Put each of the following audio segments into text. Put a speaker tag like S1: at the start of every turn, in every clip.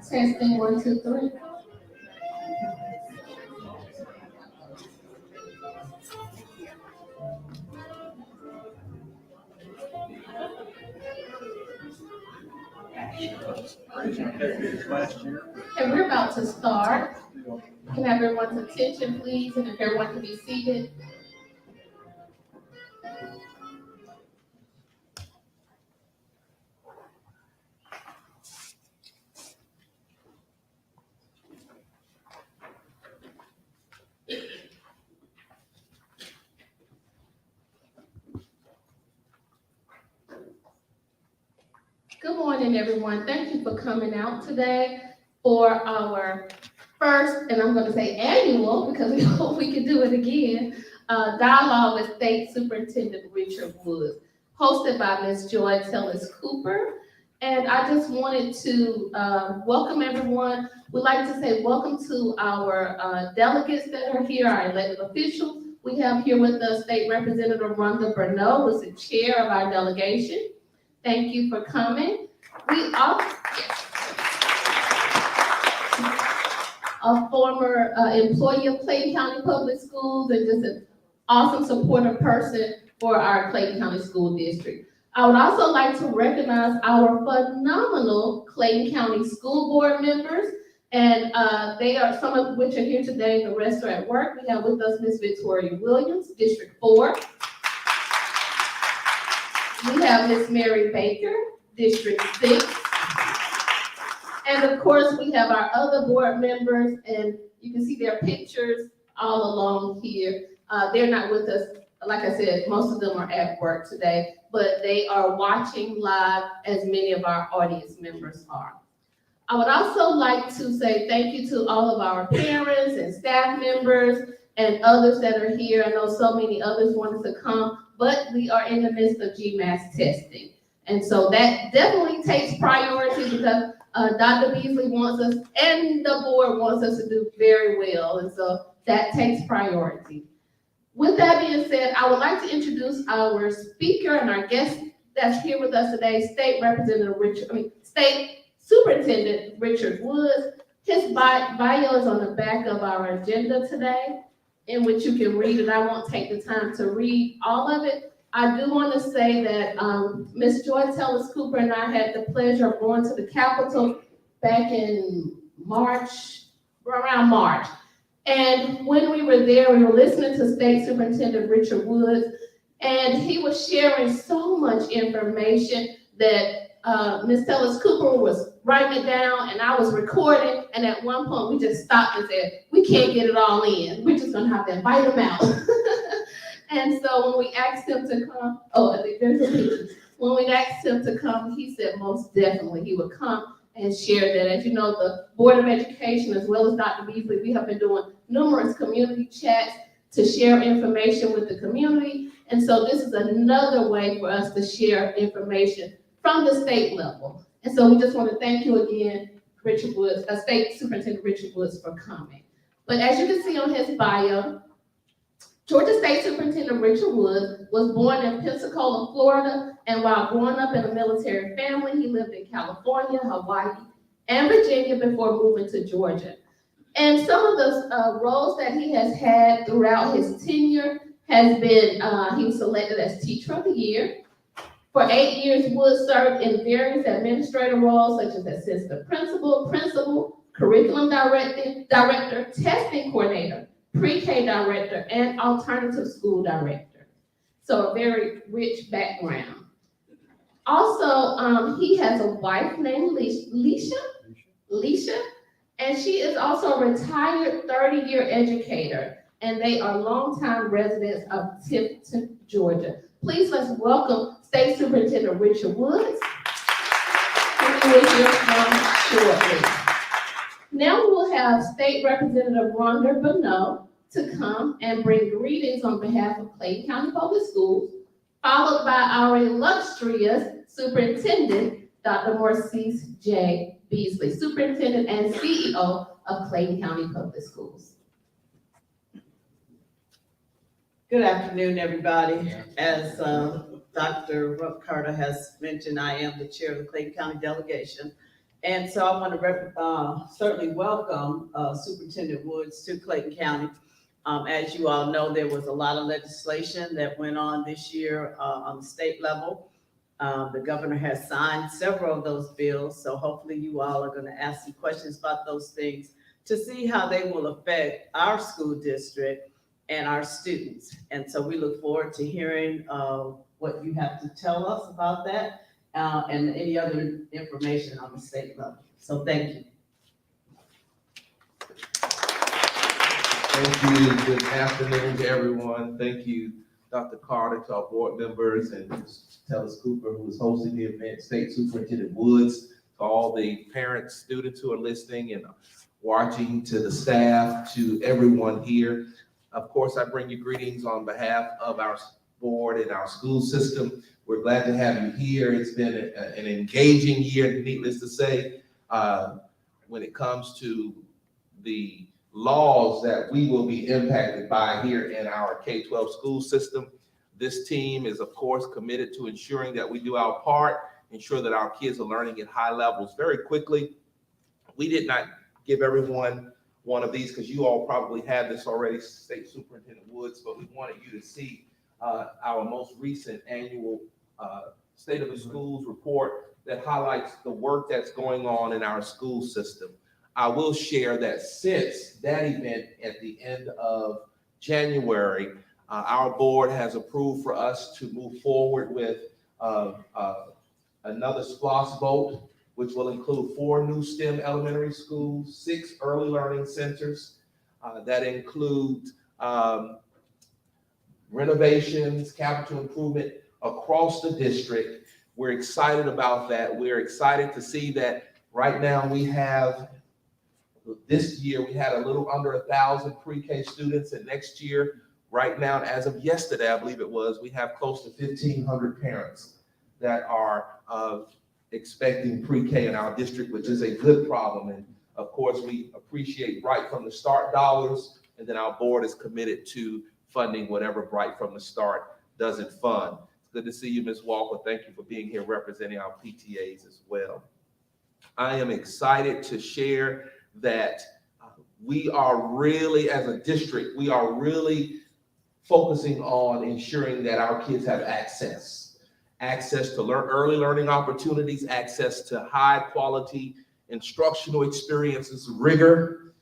S1: Testing 1, 2, 3. And we're about to start. Can I have everyone's attention, please, and if everyone can be seated. Good morning, everyone. Thank you for coming out today for our first, and I'm going to say annual, because we hope we can do it again, dialogue with State Superintendent Richard Woods, hosted by Ms. Joy Tellis Cooper. And I just wanted to welcome everyone. We'd like to say welcome to our delegates that are here, our elected officials. We have here with us State Representative Rhonda Burnell, who's the chair of our delegation. Thank you for coming. We also, a former employee of Clayton County Public Schools and just an awesome supportive person for our Clayton County School District. I would also like to recognize our phenomenal Clayton County School Board members, and they are, some of which are here today, the rest are at work. We have with us Ms. Victoria Williams, District 4. We have Ms. Mary Baker, District 6. And of course, we have our other board members, and you can see their pictures all along here. They're not with us, like I said, most of them are at work today, but they are watching live, as many of our audience members are. I would also like to say thank you to all of our parents and staff members and others that are here. I know so many others wanted to come, but we are in the midst of GMAS testing. And so that definitely takes priority because Dr. Beasley wants us, and the board wants us to do very well. And so that takes priority. With that being said, I would like to introduce our speaker and our guest that's here with us today, State Superintendent Richard Woods. His bio is on the back of our agenda today, in which you can read it. I won't take the time to read all of it. I do want to say that Ms. Joy Tellis Cooper and I had the pleasure of going to the Capitol back in March, around March. And when we were there, we were listening to State Superintendent Richard Woods, and he was sharing so much information that Ms. Tellis Cooper was writing it down, and I was recording, and at one point we just stopped and said, we can't get it all in. We're just gonna have to invite him out. And so when we asked him to come, I think there's a picture. When we asked him to come, he said most definitely he would come and share that. As you know, the Board of Education, as well as Dr. Beasley, we have been doing numerous community chats to share information with the community. And so this is another way for us to share information from the state level. And so we just want to thank you again, Richard Woods, State Superintendent Richard Woods, for coming. But as you can see on his bio, Georgia State Superintendent Richard Woods was born in Pensacola, Florida, and while growing up in a military family, he lived in California, Hawaii, and Virginia before moving to Georgia. And some of the roles that he has had throughout his tenure has been, he was selected as Teacher of the Year. For 8 years, Woods served in various administrative roles such as assistant principal, curriculum director, testing coordinator, pre-K director, and alternative school director. So a very rich background. Also, he has a wife named Leisha, and she is also a retired 30-year educator, and they are longtime residents of Tifton, Georgia. Please let's welcome State Superintendent Richard Woods, who we will hear from shortly. Now we will have State Representative Rhonda Burnell to come and bring greetings on behalf of Clayton County Public Schools, followed by our illustrious Superintendent, Dr. Maurice J. Beasley, Superintendent and CEO of Clayton County Public Schools.
S2: Good afternoon, everybody. As Dr. Carter has mentioned, I am the chair of the Clayton County delegation. And so I want to certainly welcome Superintendent Woods to Clayton County. As you all know, there was a lot of legislation that went on this year on the state level. The governor has signed several of those bills, so hopefully you all are going to ask some questions about those things to see how they will affect our school district and our students. And so we look forward to hearing what you have to tell us about that and any other information on the state level. So thank you.
S3: Thank you. Good afternoon to everyone. Thank you, Dr. Carter, to our board members, and Tellis Cooper, who is hosting the event, State Superintendent Woods, to all the parents, students who are listening and watching, to the staff, to everyone here. Of course, I bring you greetings on behalf of our board and our school system. We're glad to have you here. It's been an engaging year, needless to say, when it comes to the laws that we will be impacted by here in our K-12 school system. This team is, of course, committed to ensuring that we do our part, ensure that our kids are learning at high levels. Very quickly, we did not give everyone one of these because you all probably had this already, State Superintendent Woods, but we wanted you to see our most recent annual State of the Schools report that highlights the work that's going on in our school system. I will share that since that event at the end of January, our board has approved for us to move forward with another SPLOS vote, which will include 4 new STEM elementary schools, 6 early learning centers that include renovations, capital improvement across the district. We're excited about that. We're excited to see that right now we have, this year we had a little under 1,000 pre-K students, and next year, right now, as of yesterday, I believe it was, we have close to 1,500 parents that are expecting pre-K in our district, which is a good problem. And of course, we appreciate Bright from the Start dollars, and then our board is committed to funding whatever Bright from the Start doesn't fund. It's good to see you, Ms. Walker. Thank you for being here representing our PTAs as well. I am excited to share that we are really, as a district, we are really focusing on ensuring that our kids have access to early learning opportunities, access to high quality instructional experiences, rigor,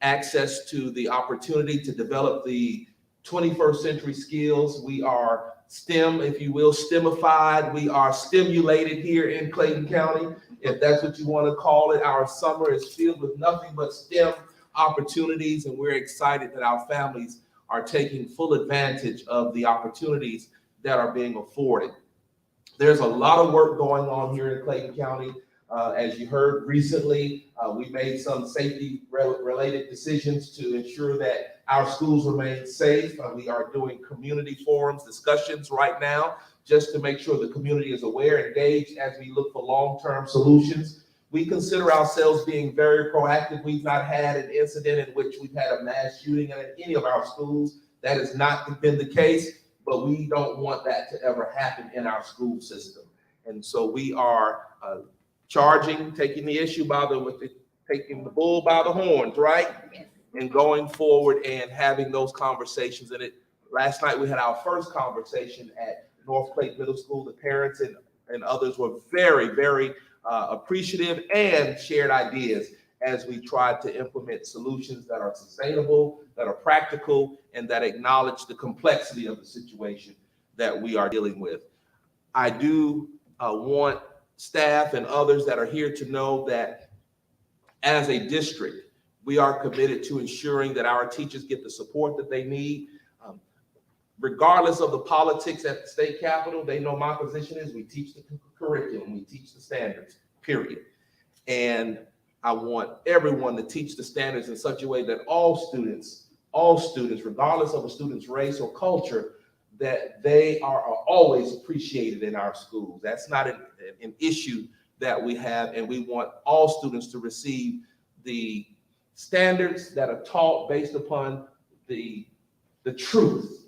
S3: access to the opportunity to develop the 21st century skills. We are STEM, if you will, STEMified. We are stimulated here in Clayton County, if that's what you want to call it. Our summer is filled with nothing but STEM opportunities, and we're excited that our families are taking full advantage of the opportunities that are being afforded. There's a lot of work going on here in Clayton County. As you heard recently, we made some safety-related decisions to ensure that our schools remain safe. We are doing community forums, discussions right now, just to make sure the community is aware, engaged as we look for long-term solutions. We consider ourselves being very proactive. We've not had an incident in which we've had a mass shooting at any of our schools. That has not been the case, but we don't want that to ever happen in our school system. And so we are taking the issue taking the bull by the horns, right? Yes. And going forward and having those conversations. And last night we had our first conversation at North Clayton Middle School. The parents and others were very, very appreciative and shared ideas as we tried to implement solutions that are sustainable, that are practical, and that acknowledge the complexity of the situation that we are dealing with. I do want staff and others that are here to know that as a district, we are committed to ensuring that our teachers get the support that they need. Regardless of the politics at the state capitol, they know my position is we teach the curriculum, we teach the standards, period. And I want everyone to teach the standards in such a way that all students, regardless of a student's race or culture, that they are always appreciated in our schools. That's not an issue that we have, and we want all students to receive the standards that are taught based upon the truth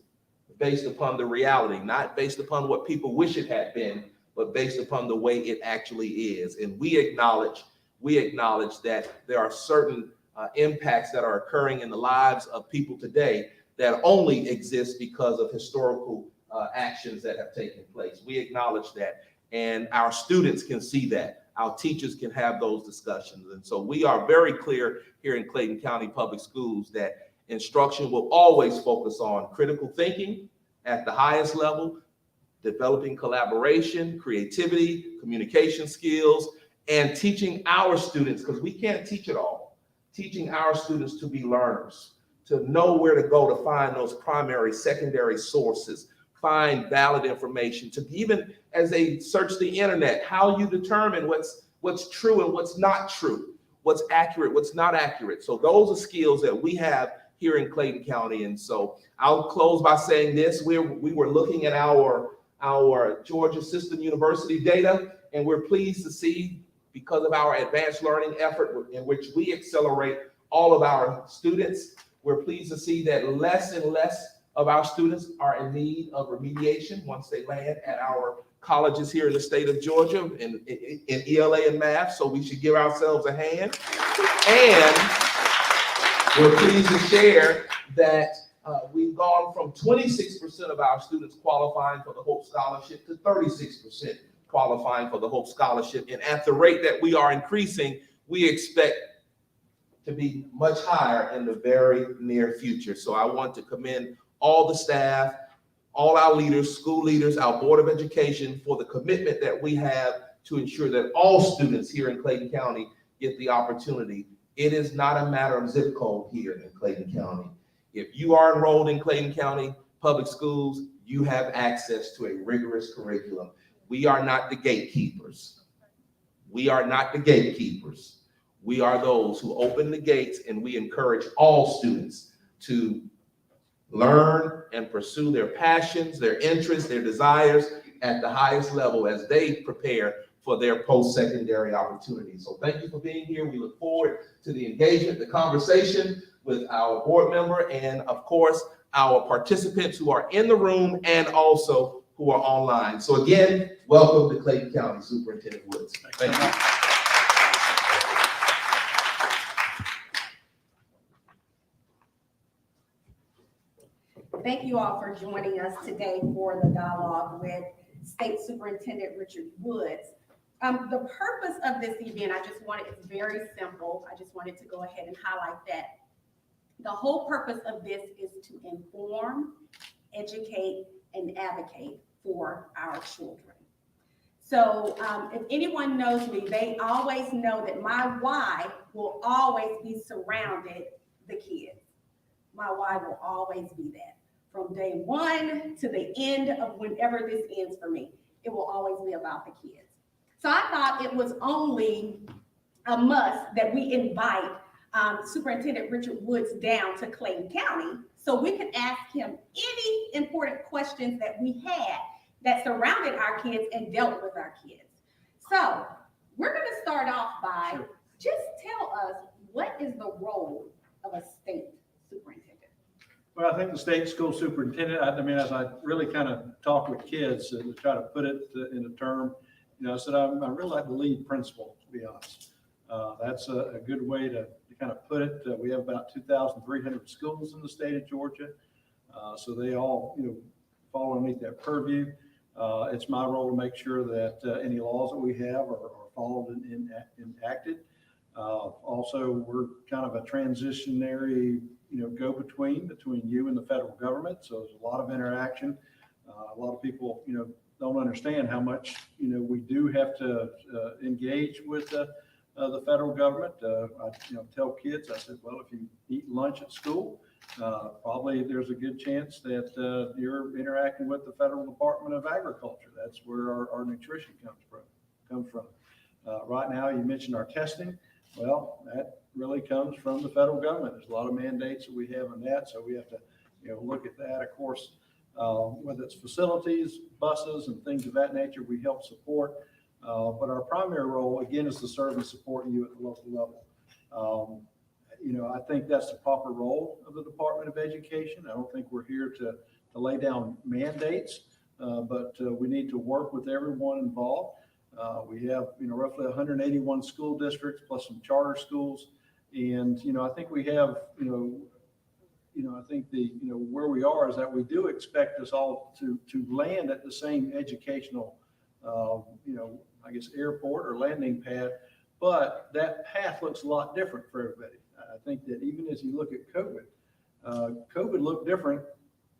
S3: based upon the reality, not based upon what people wish it had been, but based upon the way it actually is. And we acknowledge that there are certain impacts that are occurring in the lives of people today that only exist because of historical actions that have taken place. We acknowledge that, and our students can see that. Our teachers can have those discussions. And so we are very clear here in Clayton County Public Schools that instruction will always focus on critical thinking at the highest level, developing collaboration, creativity, communication skills, and teaching our students, because we can't teach it all, teaching our students to be learners, to know where to go to find those primary, secondary sources, find valid information, to even as they search the internet, how you determine what's true and what's not true, what's accurate, what's not accurate. So those are skills that we have here in Clayton County. And so I'll close by saying this: we were looking at our Georgia System University data, and we're pleased to see, because of our advanced learning effort in which we accelerate all of our students, we're pleased to see that less and less of our students are in need of remediation once they land at our colleges here in the state of Georgia in ELA and math. So we should give ourselves a hand. And we're pleased to share that we've gone from 26% of our students qualifying for the Hope Scholarship to 36% qualifying for the Hope Scholarship. And at the rate that we are increasing, we expect to be much higher in the very near future. So I want to commend all the staff, all our leaders, school leaders, our Board of Education for the commitment that we have to ensure that all students here in Clayton County get the opportunity. It is not a matter of zip code here in Clayton County. If you are enrolled in Clayton County Public Schools, you have access to a rigorous curriculum. We are not the gatekeepers. We are not the gatekeepers. We are those who open the gates, and we encourage all students to learn and pursue their passions, their interests, their desires at the highest level as they prepare for their post-secondary opportunities. So thank you for being here. We look forward to the engagement, the conversation with our board member, and of course, our participants who are in the room and also who are online. So again, welcome to Clayton County Superintendent Woods. Thank you.
S4: Thank you all for joining us today for the dialogue with State Superintendent Richard Woods. The purpose of this event, it's very simple. I just wanted to go ahead and highlight that. The whole purpose of this is to inform, educate, and advocate for our children. So if anyone knows me, they always know that my why will always be surrounded the kids. My why will always be that. From day one to the end of whenever this ends for me, it will always be about the kids. So I thought it was only a must that we invite Superintendent Richard Woods down to Clayton County so we could ask him any important questions that we had that surrounded our kids and dealt with our kids. So we're going to start off by just tell us, what is the role of a state superintendent?
S5: Well, I think the state school superintendent, as I really kind of talk with kids and try to put it in a term, I said, I'm really like the lead principal, to be honest. That's a good way to kind of put it. We have about 2,300 schools in the state of Georgia. So they all, fall underneath that purview. It's my role to make sure that any laws that we have are followed and enacted. Also, we're kind of a transitionary, go-between between you and the federal government. So there's a lot of interaction. A lot of people, don't understand how much, we do have to engage with the federal government. I tell kids, I said, well, if you eat lunch at school, probably there's a good chance that you're interacting with the Federal Department of Agriculture. That's where our nutrition comes from. Right now, you mentioned our testing. Well, that really comes from the federal government. There's a lot of mandates that we have on that, so we have to, look at that. Of course, whether it's facilities, buses, and things of that nature, we help support. But our primary role, again, is to serve and support you at the local level. I think that's the proper role of the Department of Education. I don't think we're here to lay down mandates, but we need to work with everyone involved. We have, roughly 181 school districts plus some charter schools. And, I think we have, I think where we are is that we do expect us all to land at the same educational, I guess, airport or landing pad, but that path looks a lot different for everybody. I think that even as you look at COVID, COVID looked different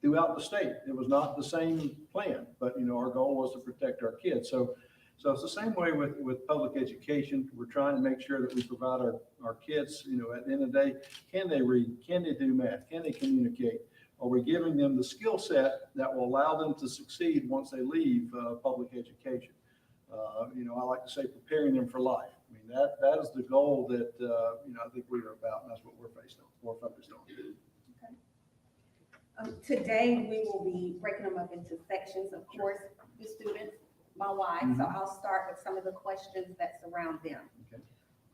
S5: throughout the state. It was not the same plan, but, our goal was to protect our kids. So it's the same way with public education. We're trying to make sure that we provide our kids, at the end of the day, can they read? Can they do math? Can they communicate? Are we giving them the skill set that will allow them to succeed once they leave public education? I like to say preparing them for life. I mean, that is the goal that, I think we are about, and that's what we're focused on.
S4: Today, we will be breaking them up into sections, of course, the students, my wife, so I'll start with some of the questions that surround them.
S5: Okay.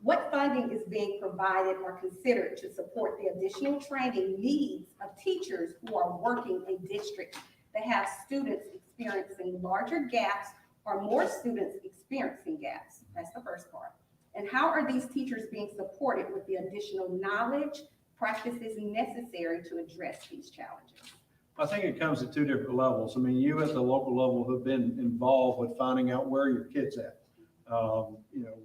S4: What funding is being provided or considered to support the additional training needs of teachers who are working in districts that have students experiencing larger gaps or more students experiencing gaps? That's the first part. And how are these teachers being supported with the additional knowledge, practices necessary to address these challenges?
S5: I think it comes at two different levels. I mean, you at the local level have been involved with finding out where your kid's at.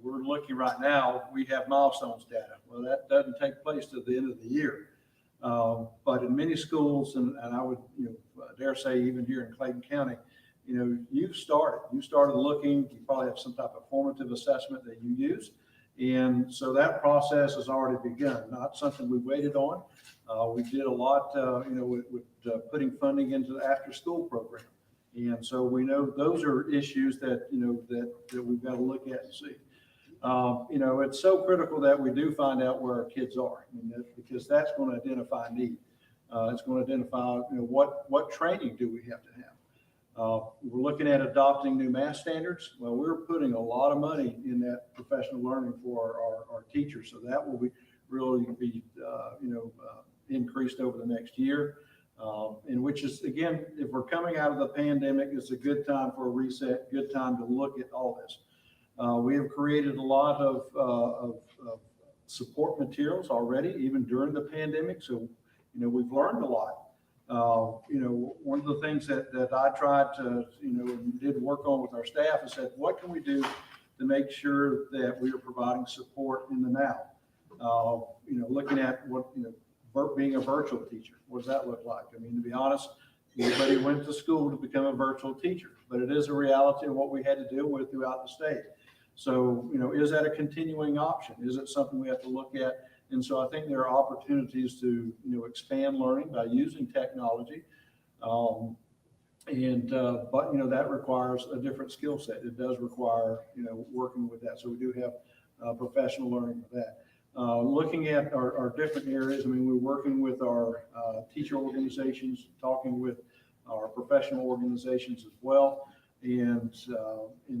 S5: We're looking right now, we have milestones data. Well, that doesn't take place till the end of the year. But in many schools, and I would dare say even here in Clayton County, you've started looking. You probably have some type of formative assessment that you use. And so that process has already begun, not something we waited on. We did a lot, with putting funding into the after-school program. And so we know those are issues that, that we've got to look at and see. It's so critical that we do find out where our kids are, because that's going to identify need. It's going to identify, what training do we have to have? We're looking at adopting new math standards. Well, we're putting a lot of money in that professional learning for our teachers. So that will really be increased over the next year. And which is, again, if we're coming out of the pandemic, it's a good time for a reset, good time to look at all this. We have created a lot of support materials already, even during the pandemic. So, we've learned a lot. One of the things that I tried to, and did work on with our staff is that what can we do to make sure that we are providing support in the now? Looking at what, being a virtual teacher, what does that look like? I mean, to be honest, everybody went to school to become a virtual teacher, but it is a reality of what we had to deal with throughout the state. So, is that a continuing option? Is it something we have to look at? And so I think there are opportunities to, expand learning by using technology. But that requires a different skill set. It does require, working with that. So we do have professional learning for that. Looking at our different areas, we're working with our teacher organizations, talking with our professional organizations as well. And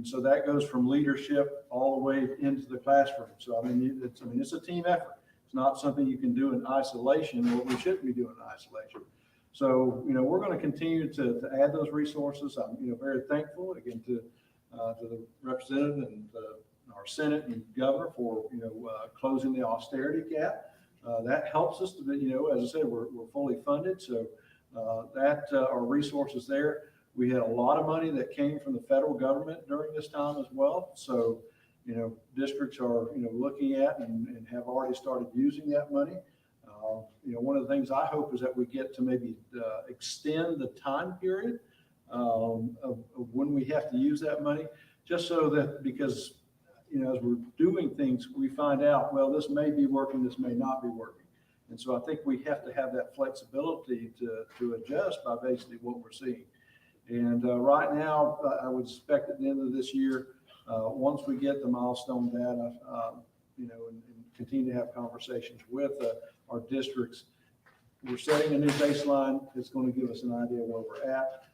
S5: so that goes from leadership all the way into the classroom. So, it's a team effort. It's not something you can do in isolation, what we shouldn't be doing in isolation. So, we're going to continue to add those resources. I'm, very thankful again to the representative and our Senate and governor for, closing the austerity gap. That helps us to be, as I said, we're fully funded. So that our resources there. We had a lot of money that came from the federal government during this time as well. So, districts are, looking at and have already started using that money. One of the things I hope is that we get to maybe extend the time period of when we have to use that money, just so that, because, as we're doing things, we find out, well, this may be working, this may not be working. And so I think we have to have that flexibility to adjust by basically what we're seeing. And right now, I would expect at the end of this year, once we get the milestone data, and continue to have conversations with our districts, we're setting a new baseline. It's going to give us an idea where we're at,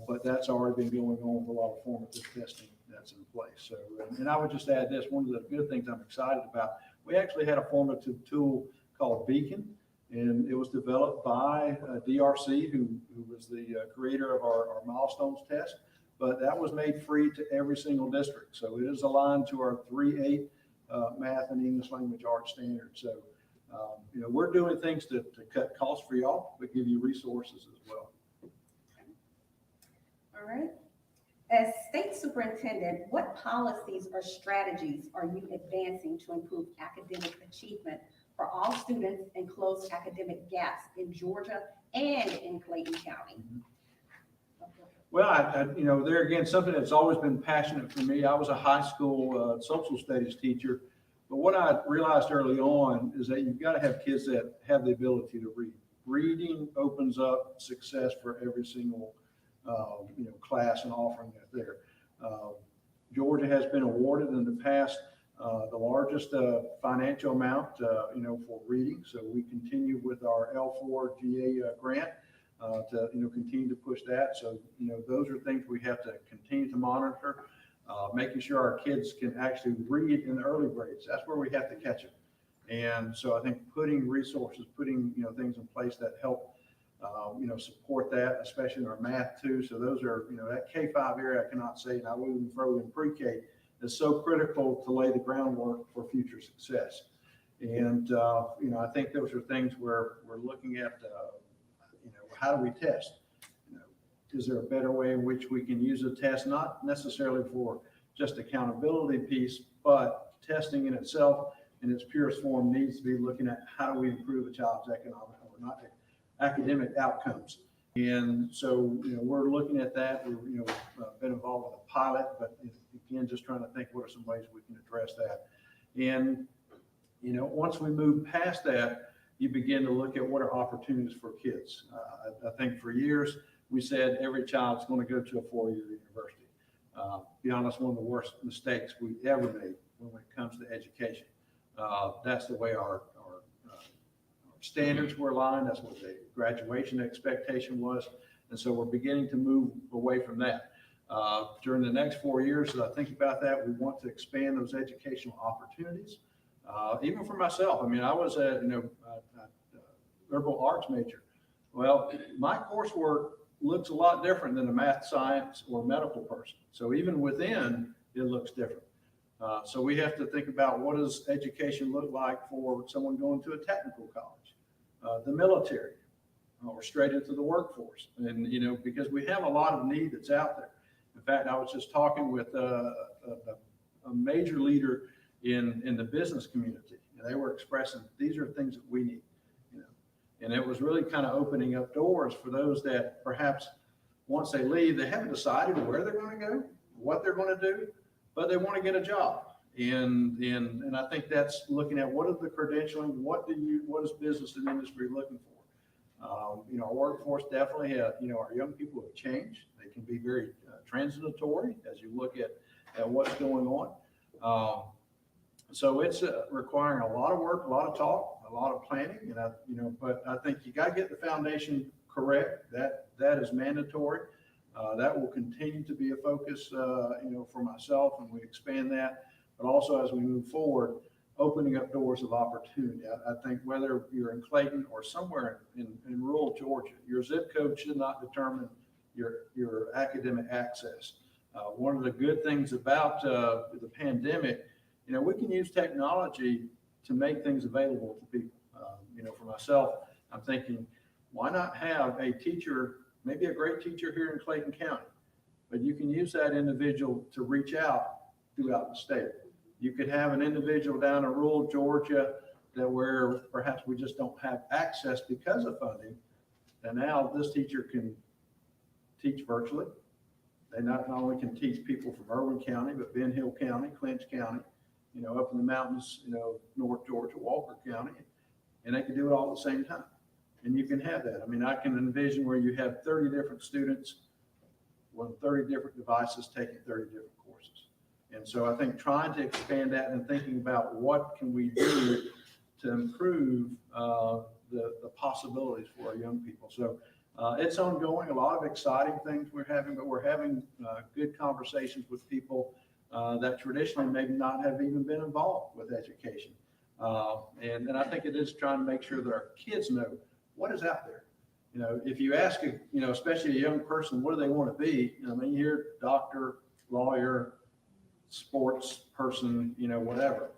S5: but that's already been going on with a lot of formative testing that's in place. So, and I would just add this, one of the good things I'm excited about, we actually had a formative tool called Beacon, And it was developed by DRC, who was the creator of our milestones test, but that was made free to every single district. So it is aligned to our 3.8 math and English language arts standards. So, we're doing things to cut costs for y'all, but give you resources as well.
S4: All right. As state superintendent, what policies or strategies are you advancing to improve academic achievement for all students and close academic gaps in Georgia and in Clayton County?
S5: Well, there again, something that's always been passionate for me. I was a high school social studies teacher, but what I realized early on is that you've got to have kids that have the ability to read. Reading opens up success for every single class and offering that's there. Georgia has been awarded in the past the largest financial amount, for reading. So we continue with our L4 GA grant to continue to push that. So those are things we have to continue to monitor, making sure our kids can actually read in the early grades. That's where we have to catch them. And so I think putting resources, putting things in place that help support that, especially in our math too. So those are, that K-5 area, I cannot say, and I wouldn't even throw in pre-K, is so critical to lay the groundwork for future success. And, I think those are things where we're looking at, how do we test? Is there a better way in which we can use a test, not necessarily for just accountability piece, but testing in itself in its purest form needs to be looking at how do we improve a child's academic outcomes. And so, we're looking at that. We've, been involved with a pilot, but again, just trying to think what are some ways we can address that. And, once we move past that, you begin to look at what are opportunities for kids. I think for years, we said every child's going to go to a four-year university. Be honest, one of the worst mistakes we ever made when it comes to education. That's the way our standards were aligned. That's what the graduation expectation was. And so we're beginning to move away from that. During the next 4 years, as I think about that, we want to expand those educational opportunities. Even for myself, I was a liberal arts major. Well, my coursework looks a lot different than a math, science, or medical person. So even within, it looks different. So we have to think about what does education look like for someone going to a technical college, the military, or straight into the workforce. And, because we have a lot of need that's out there. In fact, I was just talking with a major leader in the business community, and they were expressing these are things that we need, and it was really kind of opening up doors for those that perhaps once they leave, they haven't decided where they're going to go, what they're going to do, but they want to get a job. And I think that's looking at what is the credentialing, what is business and industry looking for? Our workforce definitely, our young people have changed. They can be very transitory as you look at what's going on. So it's requiring a lot of work, a lot of talk, a lot of planning, but I think you got to get the foundation correct. That is mandatory. That will continue to be a focus, for myself, and we expand that. But also as we move forward, opening up doors of opportunity. I think whether you're in Clayton or somewhere in rural Georgia, your zip code should not determine your academic access. One of the good things about the pandemic, we can use technology to make things available to people. For myself, I'm thinking, why not have a teacher, maybe a great teacher here in Clayton County, but you can use that individual to reach out throughout the state. You could have an individual down in rural Georgia where perhaps we just don't have access because of funding. And now this teacher can teach virtually. They not only can teach people from Irwin County, but Ben Hill County, Clinch County, up in the mountains, North Georgia, Walker County, and they can do it all at the same time. And you can have that. I can envision where you have 30 different students with 30 different devices taking 30 different courses. And so I think trying to expand that and thinking about what can we do to improve the possibilities for our young people. So it's ongoing, a lot of exciting things we're having, but we're having good conversations with people that traditionally maybe not have even been involved with education. And I think it is trying to make sure that our kids know what is out there. You know, if you ask, especially a young person, what do they want to be? I mean, you hear doctor, lawyer, sports person, whatever.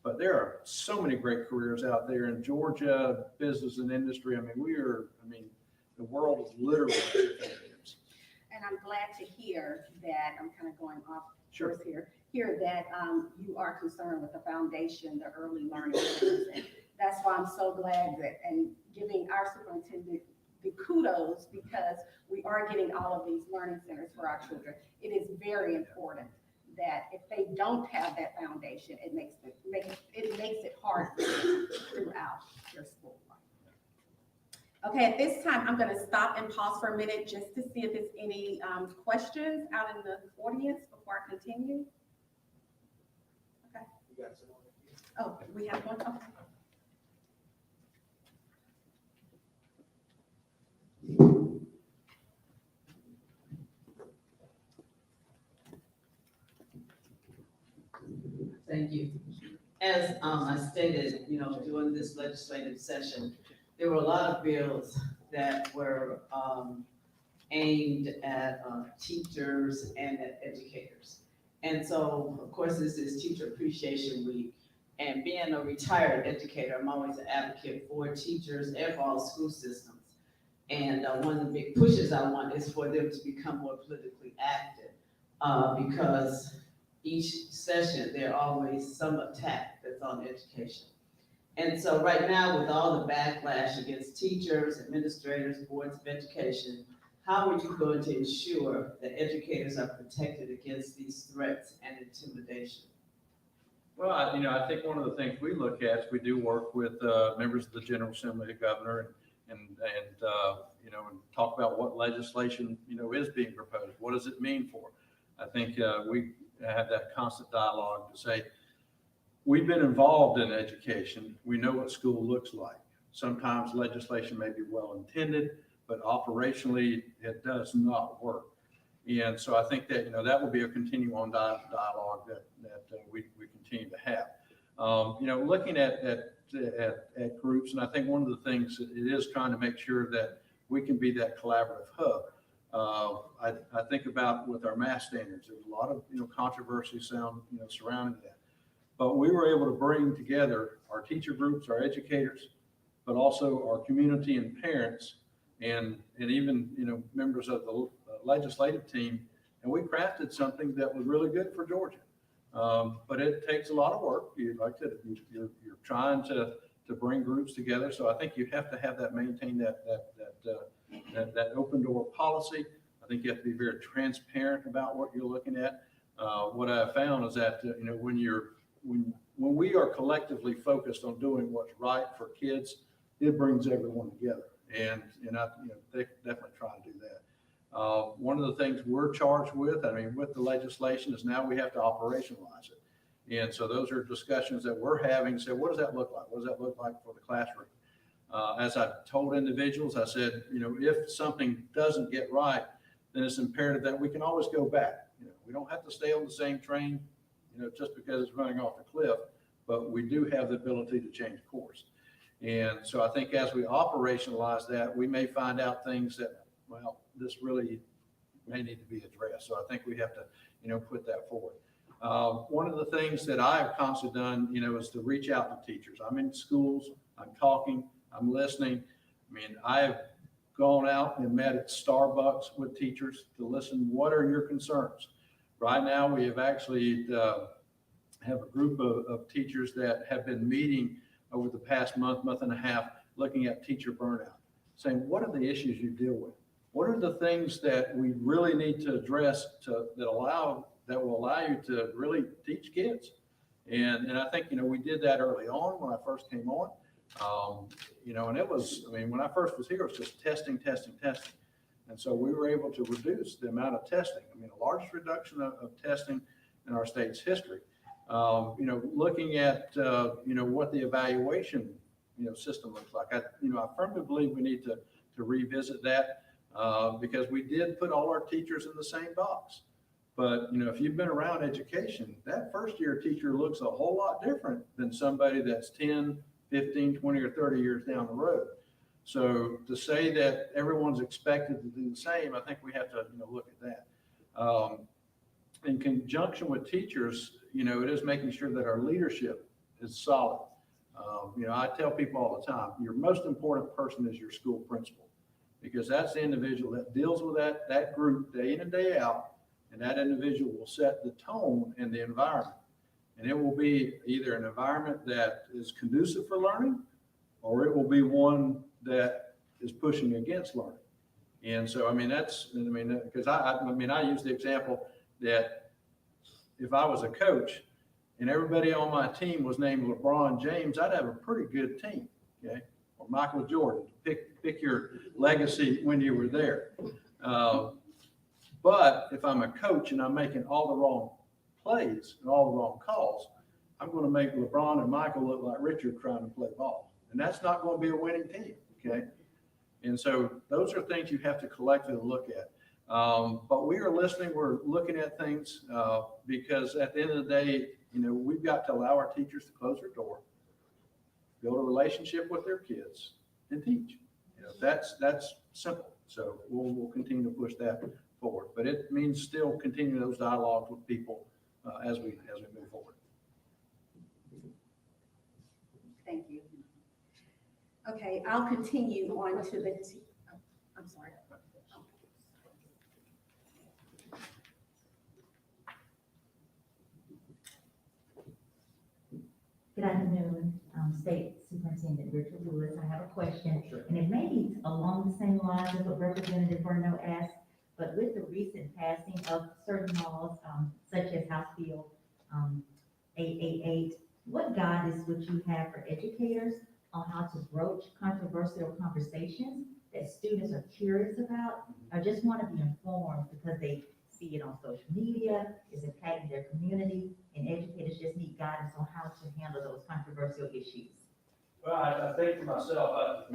S5: But there are so many great careers out there in Georgia, business and industry. I mean, the world is literally at your fingertips.
S4: And I'm glad to hear that, I'm kind of going off
S5: Sure.
S4: course here, that you are concerned with the foundation, the early learning centers. And that's why I'm so glad that, and giving our superintendent the kudos, because we are getting all of these learning centers for our children. It is very important that if they don't have that foundation, it makes it hard for them throughout their school life. Okay, at this time, I'm going to stop and pause for a minute just to see if there's any questions out in the audience before I continue. Okay. Oh, we have one. Okay.
S2: Thank you. As I stated, during this legislative session, there were a lot of bills that were aimed at teachers and at educators. And so, of course, this is Teacher Appreciation Week. And being a retired educator, I'm always an advocate for teachers and for all school systems. And one of the big pushes I want is for them to become more politically active because each session, there's always some attack that's on education. And so right now, with all the backlash against teachers, administrators, boards of education, how are you going to ensure that educators are protected against these threats and intimidation?
S5: Well, I think one of the things we look at is we do work with members of the General Assembly, the governor, and talk about what legislation, is being proposed. What does it mean for? I think we have that constant dialogue to say, we've been involved in education. We know what school looks like. Sometimes legislation may be well-intended, but operationally it does not work. And so I think that, that will be a continuing dialogue that we continue to have. Looking at groups, and I think one of the things it is trying to make sure that we can be that collaborative hub. I think about with our math standards, there's a lot of controversy surrounding that, but we were able to bring together our teacher groups, our educators, but also our community and parents, and even members of the legislative team, and we crafted something that was really good for Georgia. But it takes a lot of work. You're trying to bring groups together, so I think you have to maintain that open door policy. I think you have to be very transparent about what you're looking at. What I found is that when we are collectively focused on doing what's right for kids, it brings everyone together, and they definitely try to do that. One of the things we're charged with, with the legislation, is now we have to operationalize it. And so those are discussions that we're having. So what does that look like? What does that look like for the classroom? As I've told individuals, I said, if something doesn't get right, then it's imperative that we can always go back. We don't have to stay on the same train, just because it's running off the cliff, but we do have the ability to change course. And so I think as we operationalize that, we may find out things that, this really may need to be addressed. So I think we have to, put that forward. One of the things that I have constantly done, is to reach out to teachers. I'm in schools, I'm talking, I'm listening. I have gone out and met at Starbucks with teachers to listen. What are your concerns? Right now, we have actually have a group of teachers that have been meeting over the past month and a half, looking at teacher burnout, saying, what are the issues you deal with? What are the things that we really need to address that will allow you to really teach kids? And I think, we did that early on when I first came on. And it was, when I first was here, it was just testing. And so we were able to reduce the amount of testing. The largest reduction of testing in our state's history. Looking at, what the evaluation, system looks like. I firmly believe we need to revisit that because we did put all our teachers in the same box. But, if you've been around education, that first year teacher looks a whole lot different than somebody that's 10, 15, 20, or 30 years down the road. So to say that everyone's expected to do the same, I think we have to, look at that. In conjunction with teachers, it is making sure that our leadership is solid. I tell people all the time, your most important person is your school principal, because that's the individual that deals with that group day in and day out, and that individual will set the tone and the environment. And it will be either an environment that is conducive for learning, or it will be one that is pushing against learning. And so, because I use the example that if I was a coach and everybody on my team was named LeBron James, I'd have a pretty good team, okay? Or Michael Jordan, pick your legacy when you were there. But if I'm a coach and I'm making all the wrong plays and all the wrong calls, I'm going to make LeBron and Michael look like Richard trying to play ball. And that's not going to be a winning team, okay? And so those are things you have to collectively look at. But we are listening, we're looking at things because at the end of the day, we've got to allow our teachers to close their door, build a relationship with their kids, and teach. That's simple. So we'll continue to push that forward. But it means still continuing those dialogues with people as we move forward.
S4: Thank you. Okay, I'll continue on to the, I'm sorry.
S6: Good afternoon, State Superintendent Richard Woods. I have a question, and it may be along the same lines of what Representative Bruno asked, but with the recent passing of certain laws, such as House Bill 888, what guidance would you have for educators on how to broach controversial conversations that students are curious about or just want to be informed because they see it on social media, is impacting their community, and educators just need guidance on how to handle those controversial issues?
S5: Well, I think for myself,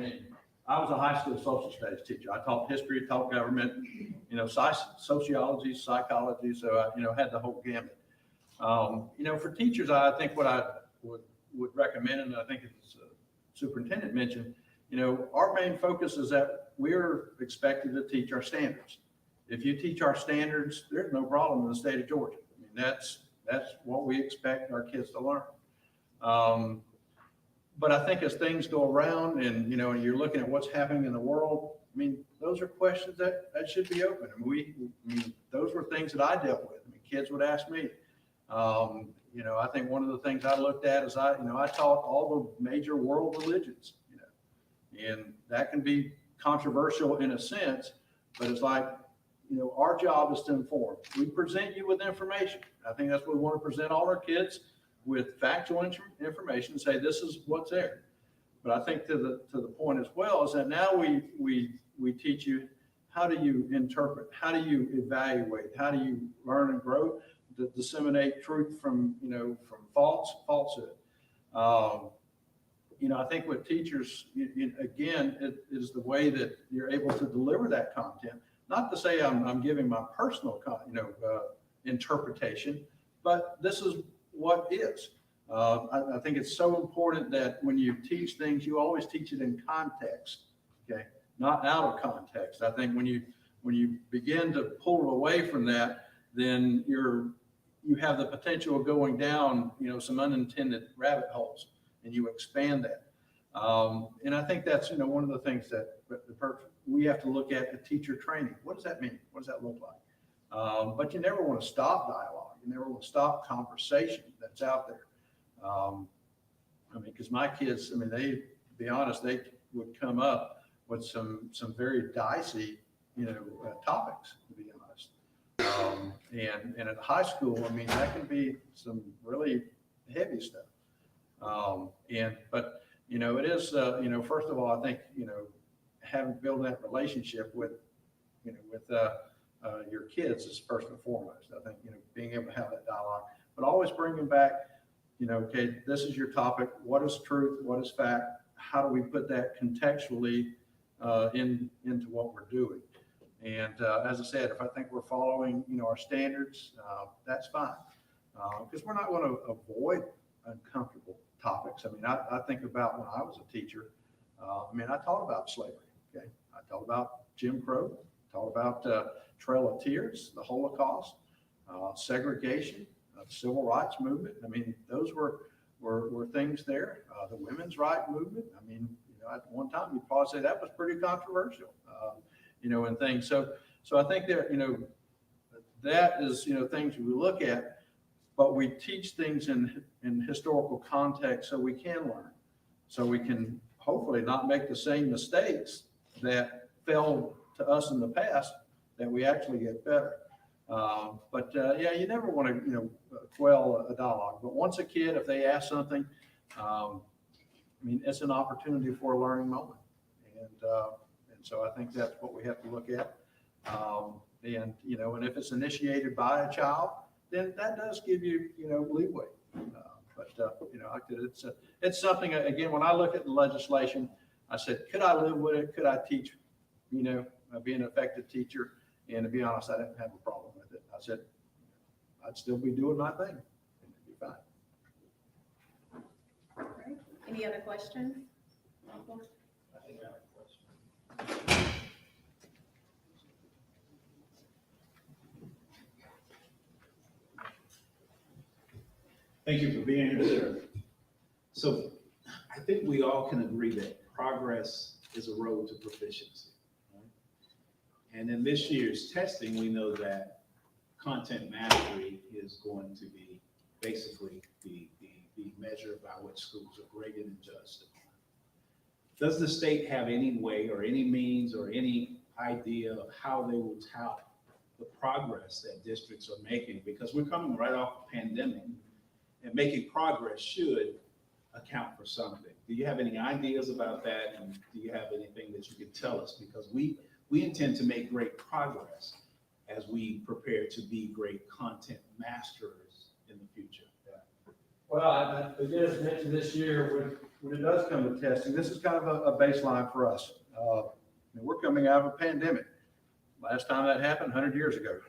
S5: I was a high school social studies teacher. I taught history, taught government, sociology, psychology. So I, had the whole gamut. For teachers, I think what I would recommend, and I think it's superintendent mentioned, our main focus is that we're expected to teach our standards. If you teach our standards, there's no problem in the state of Georgia. That's what we expect our kids to learn. But I think as things go around and, you're looking at what's happening in the world, those are questions that should be open. Those were things that I dealt with. Kids would ask me. I think one of the things I looked at is I taught all the major world religions, and that can be controversial in a sense, but it's like, our job is to inform. We present you with information. I think that's what we want to present all our kids with, factual information, say this is what's there. But I think to the point as well is that now we teach you, how do you interpret, how do you evaluate, how do you learn and grow, to disseminate truth from falsehood. I think with teachers, again, it is the way that you're able to deliver that content. Not to say I'm giving my personal, interpretation, but this is what is. I think it's so important that when you teach things, you always teach it in context, okay, not out of context. I think when you begin to pull away from that, then you have the potential of going down, some unintended rabbit holes, and you expand that. And I think that's, one of the things that we have to look at the teacher training. What does that mean? what does that look like? But you never want to stop dialogue. You never want to stop conversation that's out there. Because my kids, they, to be honest, they would come up with some very dicey, topics, to be honest. And at high school, that can be some really heavy stuff. But it is, first of all, I think, building that relationship with your kids is first and foremost. I think, being able to have that dialogue, but always bringing back, okay, this is your topic. What is truth? What is fact? How do we put that contextually into what we're doing? And as I said, if I think we're following, our standards, that's fine. Because we're not going to avoid uncomfortable topics. I mean, I think about when I was a teacher, I taught about slavery, okay? I taught about Jim Crow, taught about Trail of Tears, the Holocaust, segregation, the Civil Rights Movement. I mean, those were things there. The women's rights movement. I mean, at one time you'd probably say that was pretty controversial, and things. So I think there, that is, things we look at, but we teach things in historical context so we can learn, so we can hopefully not make the same mistakes that fell to us in the past, that we actually get better. You never want to, quell a dialogue. But once a kid, if they ask something, it's an opportunity for a learning moment. And so I think that's what we have to look at. And if it's initiated by a child, then that does give you, leeway. It's something, again, when I look at the legislation, I said, could I live with it? Could I teach, be an effective teacher? And to be honest, I didn't have a problem with it. I said, I'd still be doing my thing, and it'd be fine.
S4: All right. Any other questions?
S7: I think I have a question. Thank you for being here, sir. So I think we all can agree that progress is a road to proficiency. Right? And in this year's testing, we know that content mastery is going to be basically the measure by which schools are graded and judged upon. Does the state have any way or any means or any idea of how they will tout the progress that districts are making? Because we're coming right off a pandemic, and making progress should account for something. Do you have any ideas about that? And do you have anything that you can tell us? Because we intend to make great progress as we prepare to be great content masters in the future.
S5: Well, I just mentioned this year, when it does come to testing, this is kind of a baseline for us. We're coming out of a pandemic. Last time that happened, 100 years ago.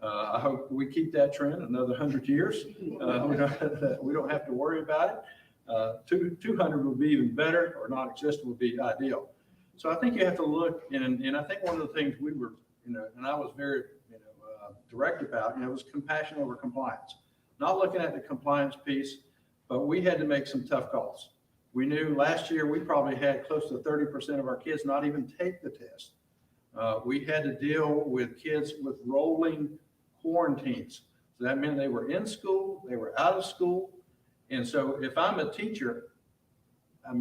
S5: I hope we keep that trend another 100 years. We don't have to worry about it. 200 would be even better, or non-existent would be ideal. So I think you have to look, and I think one of the things we were, and I was very, direct about, was compassion over compliance. Not looking at the compliance piece, but we had to make some tough calls. We knew last year we probably had close to 30% of our kids not even take the test. We had to deal with kids with rolling quarantines. So that meant they were in school, they were out of school. And so if I'm a teacher, I'm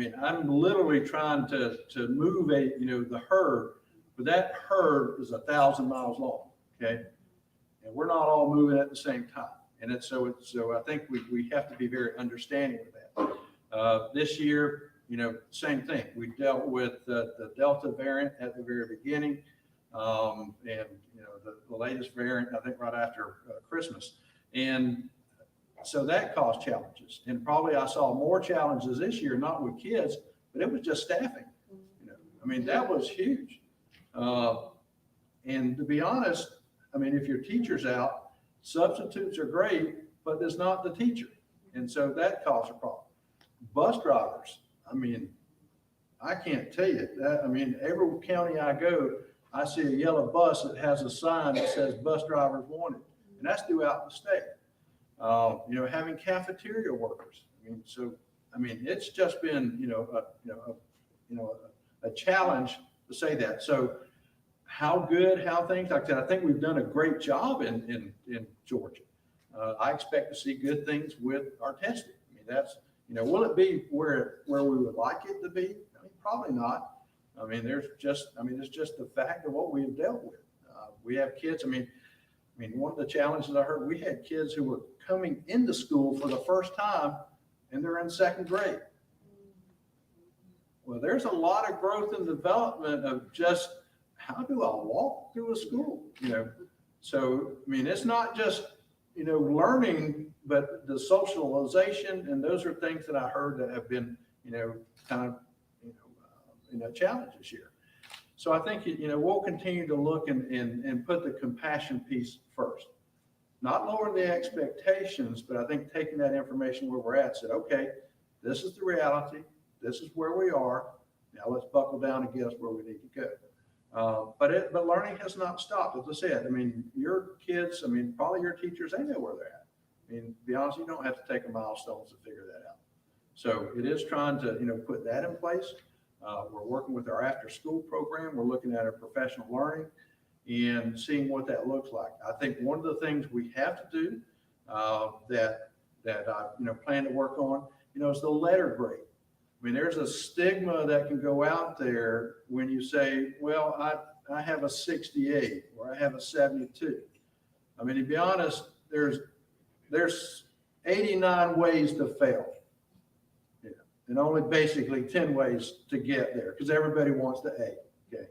S5: literally trying to move the herd, but that herd is 1,000 miles long, okay? And we're not all moving at the same time. And so I think we have to be very understanding of that. This year, same thing. We dealt with the Delta variant at the very beginning, and the latest variant, I think, right after Christmas. And so that caused challenges. And probably I saw more challenges this year, not with kids, but it was just staffing. That was huge. And to be honest, if your teacher's out, substitutes are great, but it's not the teacher. And so that caused a problem. Bus drivers, I can't tell you that. Every county I go, I see a yellow bus that has a sign that says bus drivers wanted. And that's throughout the state. Having cafeteria workers. It's just been, a challenge to say that. So how things, like I said, I think we've done a great job in Georgia. I expect to see good things with our testing. That's, will it be where we would like it to be? Probably not. It's just the fact of what we have dealt with. We have kids, one of the challenges I heard, we had kids who were coming into school for the first time and they're in second grade. Well, there's a lot of growth and development of just, how do I walk through a school? So, it's not just, learning, but the socialization, and those are things that I heard that have been, kind of, challenge this year. So I think, we'll continue to look and put the compassion piece first. Not lowering the expectations, but I think taking that information where we're at, said, okay, this is the reality. This is where we are. Now let's buckle down and get us where we need to go. But learning has not stopped. As I said, I mean, your kids, I mean, probably your teachers, they know where they're at. I mean, to be honest, you don't have to take a milestone to figure that out. So it is trying to, put that in place. We're working with our after-school program. We're looking at our professional learning and seeing what that looks like. I think one of the things we have to do that I plan to work on, is the letter grade. I mean, there's a stigma that can go out there when you say, well, I have a 68 or I have a 72. I mean, to be honest, there's 89 ways to fail. And only basically 10 ways to get there, because everybody wants the A. Okay,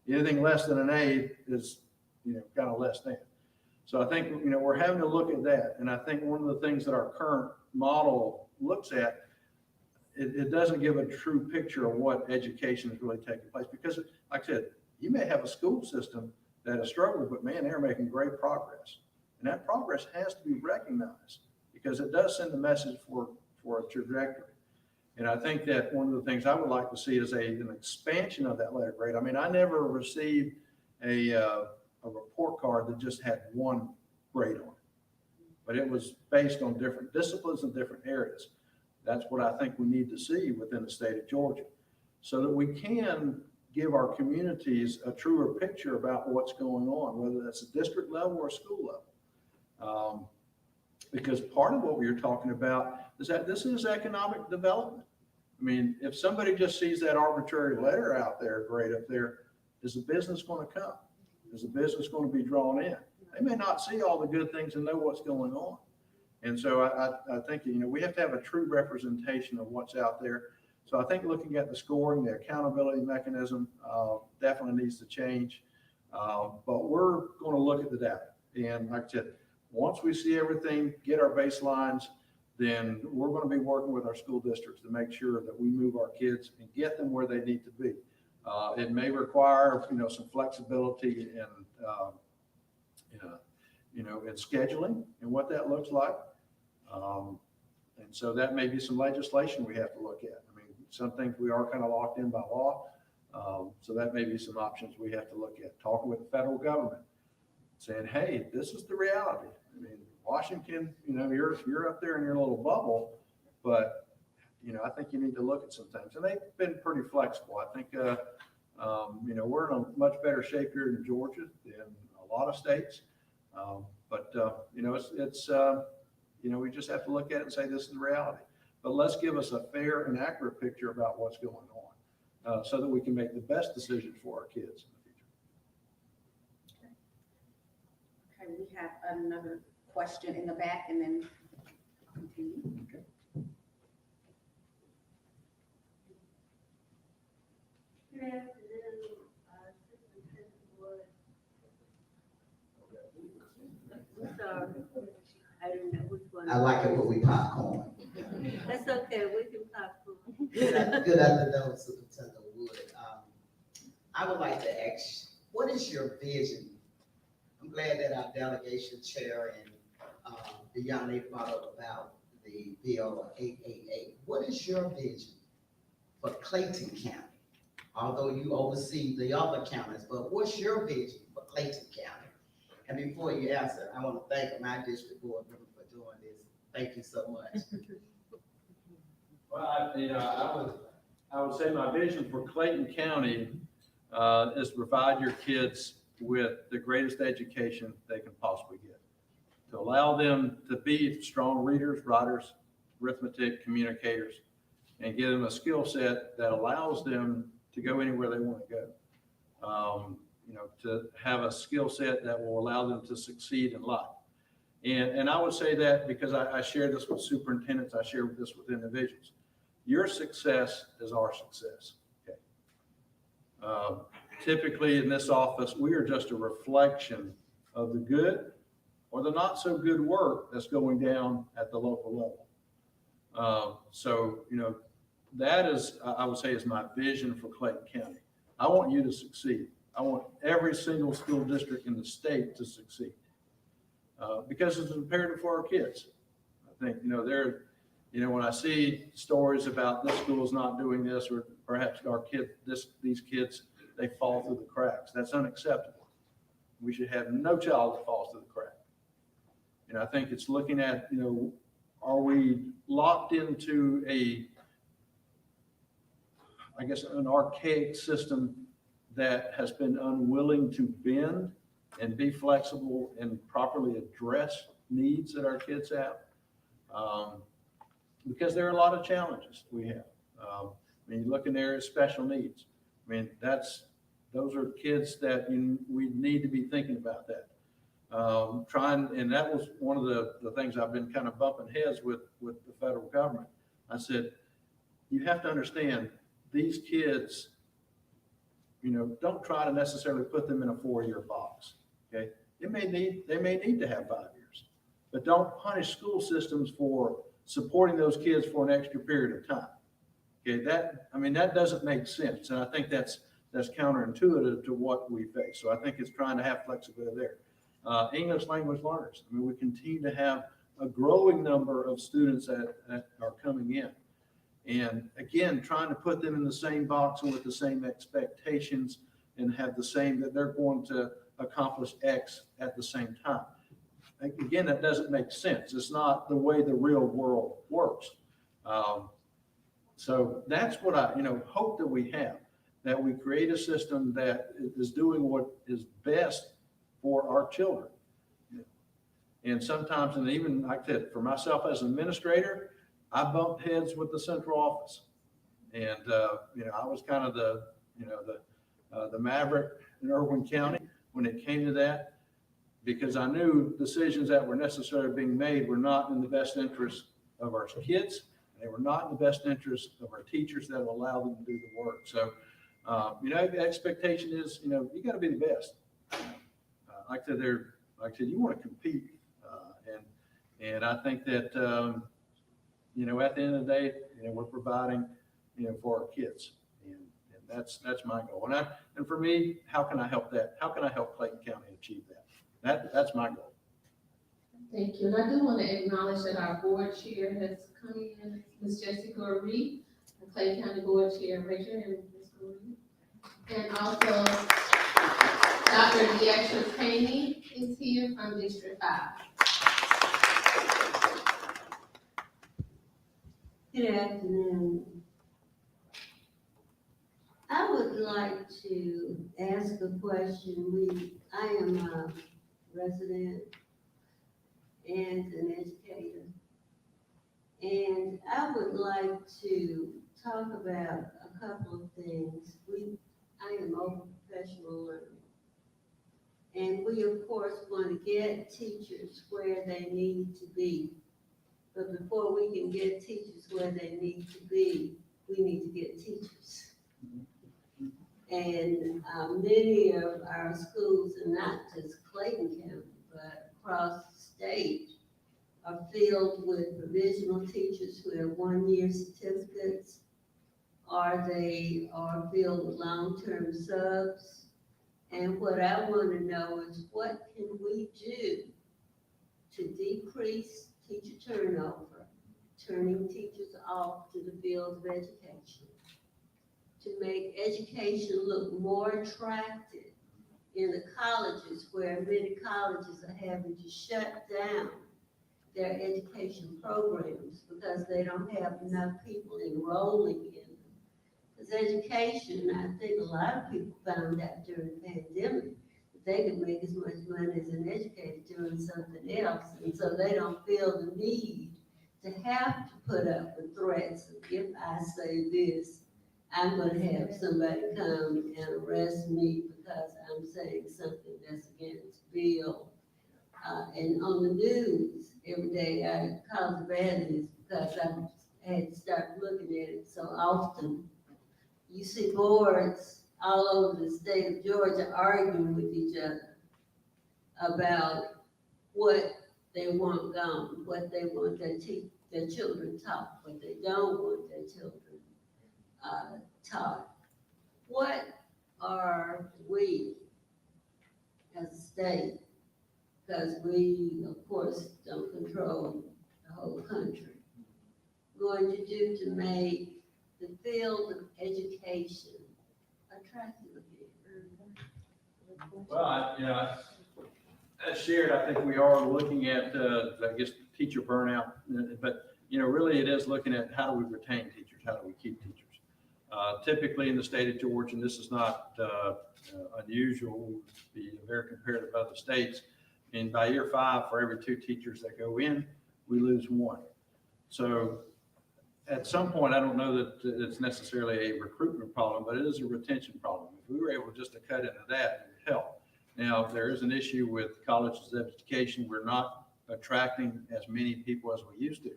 S5: anything less than an A is kind of less than. So I think we're having to look at that, and I think one of the things that our current model looks at, it doesn't give a true picture of what education is really taking place. Because, like I said, you may have a school system that has struggled, but man, they're making great progress, and that progress has to be recognized because it does send a message for a trajectory. And I think that one of the things I would like to see is an expansion of that letter grade. I mean, I never received a report card that just had one grade on it, but it was based on different disciplines and different areas. That's what I think we need to see within the state of Georgia, so that we can give our communities a truer picture about what's going on, whether that's a district level or a school level. Because part of what we were talking about is that this is economic development. I mean, if somebody just sees that arbitrary letter out there, grade up there, is the business going to come? Is the business going to be drawn in? They may not see all the good things and know what's going on. And so I think, we have to have a true representation of what's out there. So I think looking at the scoring, the accountability mechanism definitely needs to change. But we're going to look at the data. And like I said, once we see everything, get our baselines, then we're going to be working with our school districts to make sure that we move our kids and get them where they need to be. It may require, some flexibility in scheduling and what that looks like. And so that may be some legislation we have to look at. I mean, some things we are kind of locked in by law. So that may be some options we have to look at. Talking with the federal government, saying, hey, this is the reality. I mean, Washington, you're up there in your little bubble, but, I think you need to look at some things. And they've been pretty flexible. I think, we're in a much better shape here in Georgia than a lot of states. We just have to look at it and say, this is the reality. But let's give us a fair and accurate picture about what's going on so that we can make the best decision for our kids in the future.
S4: Okay, we have another question in the back and then continue.
S5: Okay.
S8: Good afternoon, Superintendent Woods. I'm sorry, I didn't know which one.
S9: I like it when we popcorn.
S8: That's okay, we can popcorn.
S9: Good afternoon, Superintendent Woods. I would like to ask, what is your vision? I'm glad that our delegation chair and the young lady brought up about the bill 888. What is your vision for Clayton County? Although you oversee the other counties, but what's your vision for Clayton County? And before you answer, I want to thank my district board member for doing this. Thank you so much.
S5: Well, I would say my vision for Clayton County is to provide your kids with the greatest education they can possibly get, to allow them to be strong readers, writers, arithmetic, communicators, and give them a skill set that allows them to go anywhere they want to go. To have a skill set that will allow them to succeed in life. And I would say that because I share this with superintendents, I share this with individuals. Your success is our success. Okay. Typically in this office, we are just a reflection of the good or the not so good work that's going down at the local level. So, that is, I would say, is my vision for Clayton County. I want you to succeed. I want every single school district in the state to succeed. Because it's imperative for our kids. I think, when I see stories about this school's not doing this, or perhaps these kids, they fall through the cracks. That's unacceptable. We should have no child that falls through the crack. And I think it's looking at, are we locked into an archaic system that has been unwilling to bend and be flexible and properly address needs that our kids have? Because there are a lot of challenges we have. You look in there at special needs. Those are kids that we need to be thinking about that. And that was one of the things I've been kind of bumping heads with the federal government. I said, you have to understand these kids, don't try to necessarily put them in a 4-year box. Okay. They may need to have 5 years, but don't punish school systems for supporting those kids for an extra period of time. Okay. That doesn't make sense. And I think that's counterintuitive to what we face. So I think it's trying to have flexibility there. English language learners. We continue to have a growing number of students that are coming in. And again, trying to put them in the same box and with the same expectations and have the same, that they're going to accomplish X at the same time. Again, that doesn't make sense. It's not the way the real world works. So that's what I, hope that we have, that we create a system that is doing what is best for our children. And sometimes, and even like that, for myself as an administrator, I bumped heads with the central office. And, I was kind of the maverick in Irwin County when it came to that, because I knew decisions that were necessarily being made were not in the best interest of our kids. They were not in the best interest of our teachers that will allow them to do the work. So, the expectation is, you got to be the best. Like I said, you want to compete. And I think that, at the end of the day, we're providing, for our kids. And that's my goal. And for me, how can I help that? How can I help Clayton County achieve that? That's my goal.
S1: Thank you. And I do want to acknowledge that our board chair has come in, Ms. Jessica Reed, the Clayton County Board Chair, Richard, and Ms. Reed. And also, Dr. Deatrix Haney is here from District 5.
S8: Good afternoon. I would like to ask a question. I am a resident and an educator. And I would like to talk about a couple of things. I am a professional learner. And we, of course, want to get teachers where they need to be. But before we can get teachers where they need to be, we need to get teachers. And many of our schools, and not just Clayton County, but across the state, are filled with provisional teachers who have 1-year certificates, or they are filled with long-term subs. And what I want to know is, what can we do to decrease teacher turnover, turning teachers off to the field of education, to make education look more attractive in the colleges, where many colleges are having to shut down their education programs because they don't have enough people enrolling in them. Because education, I think a lot of people found out during the pandemic, that they could make as much money as an educator doing something else, and so they don't feel the need to have to put up with threats of, if I say this, I'm going to have somebody come and arrest me because I'm saying something that's against Bill. And on the news every day, I call it bad news because I had to start looking at it so often. You see boards all over the state of Georgia arguing with each other about what they want gone, what they want their children taught, what they don't want their children taught. What are we as a state? Because we, of course, don't control the whole country. Going to do to make the field of education attractive here?
S5: Well, as shared, I think we are looking at, I guess, teacher burnout, but, really it is looking at how do we retain teachers? How do we keep teachers? Typically in the state of Georgia, and this is not unusual, to be very comparative with other states, and by year 5, for every 2 teachers that go in, we lose 1. So at some point, I don't know that it's necessarily a recruitment problem, but it is a retention problem. If we were able just to cut into that, it would help. Now, if there is an issue with colleges of education, we're not attracting as many people as we used to.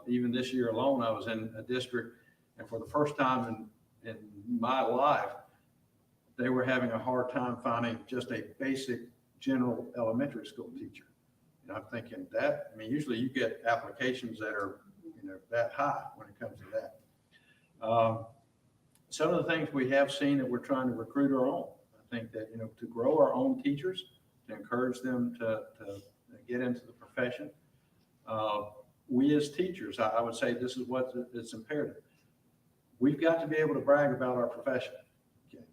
S5: Even this year alone, I was in a district, and for the first time in my life, they were having a hard time finding just a basic general elementary school teacher. And I'm thinking usually you get applications that are, that high when it comes to that. Some of the things we have seen that we're trying to recruit our own. I think that, to grow our own teachers, to encourage them to get into the profession. We as teachers, I would say this is what it's imperative. We've got to be able to brag about our profession. Okay.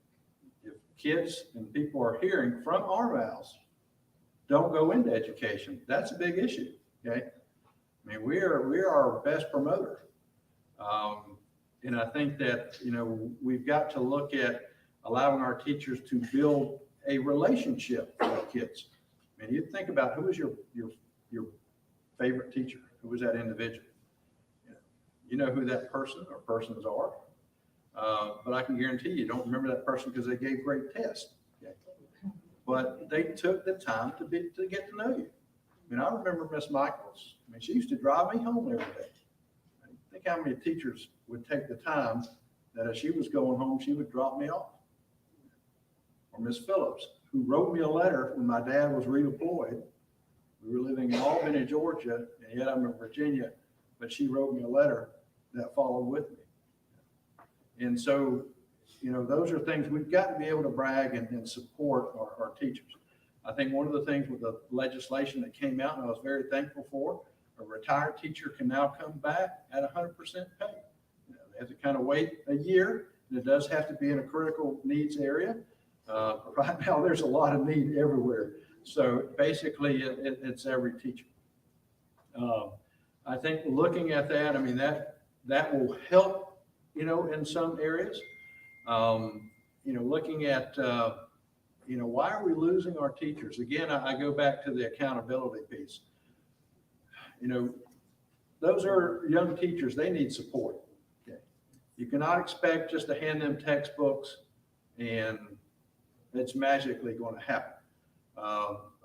S5: If kids and people are hearing from our mouths, don't go into education, that's a big issue. Okay. We are our best promoter. And I think that, we've got to look at allowing our teachers to build a relationship with kids. You think about who was your favorite teacher? Who was that individual? You know who that person or persons are, but I can guarantee you don't remember that person because they gave great tests. Okay? But they took the time to get to know you. I remember Miss Michaels. She used to drive me home every day. Think how many teachers would take the time that as she was going home, she would drop me off. Or Miss Phillips, who wrote me a letter when my dad was redeployed. We were living in Albany, Georgia, and yet I'm in Virginia, but she wrote me a letter that followed with me. And so, those are things we've got to be able to brag and support our teachers. I think one of the things with the legislation that came out, and I was very thankful for, a retired teacher can now come back at 100% pay. They have to kind of wait a year, and it does have to be in a critical needs area. Right now, there's a lot of need everywhere. So basically, it's every teacher. I think looking at that, that will help, in some areas. Looking at, why are we losing our teachers? Again, I go back to the accountability piece. Those are young teachers. They need support. Okay. You cannot expect just to hand them textbooks and it's magically going to happen.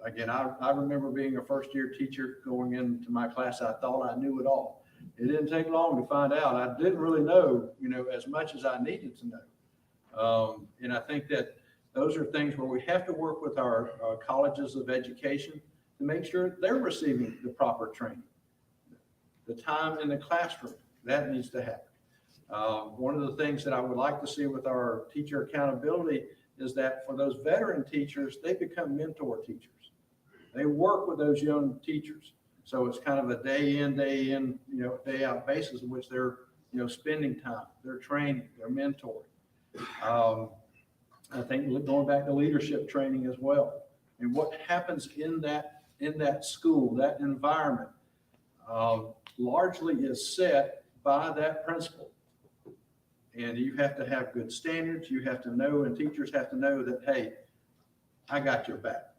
S5: Again, I remember being a first-year teacher going into my class. I thought I knew it all. It didn't take long to find out. I didn't really know, as much as I needed to know. And I think that those are things where we have to work with our colleges of education to make sure they're receiving the proper training. The time in the classroom, that needs to happen. One of the things that I would like to see with our teacher accountability is that for those veteran teachers, they become mentor teachers. They work with those young teachers. So it's kind of a day in, day out basis in which they're, spending time, they're training, they're mentoring. I think going back to leadership training as well. And what happens in that school, that environment, largely is set by that principal. And you have to have good standards. You have to know, and teachers have to know that, hey, I got your back.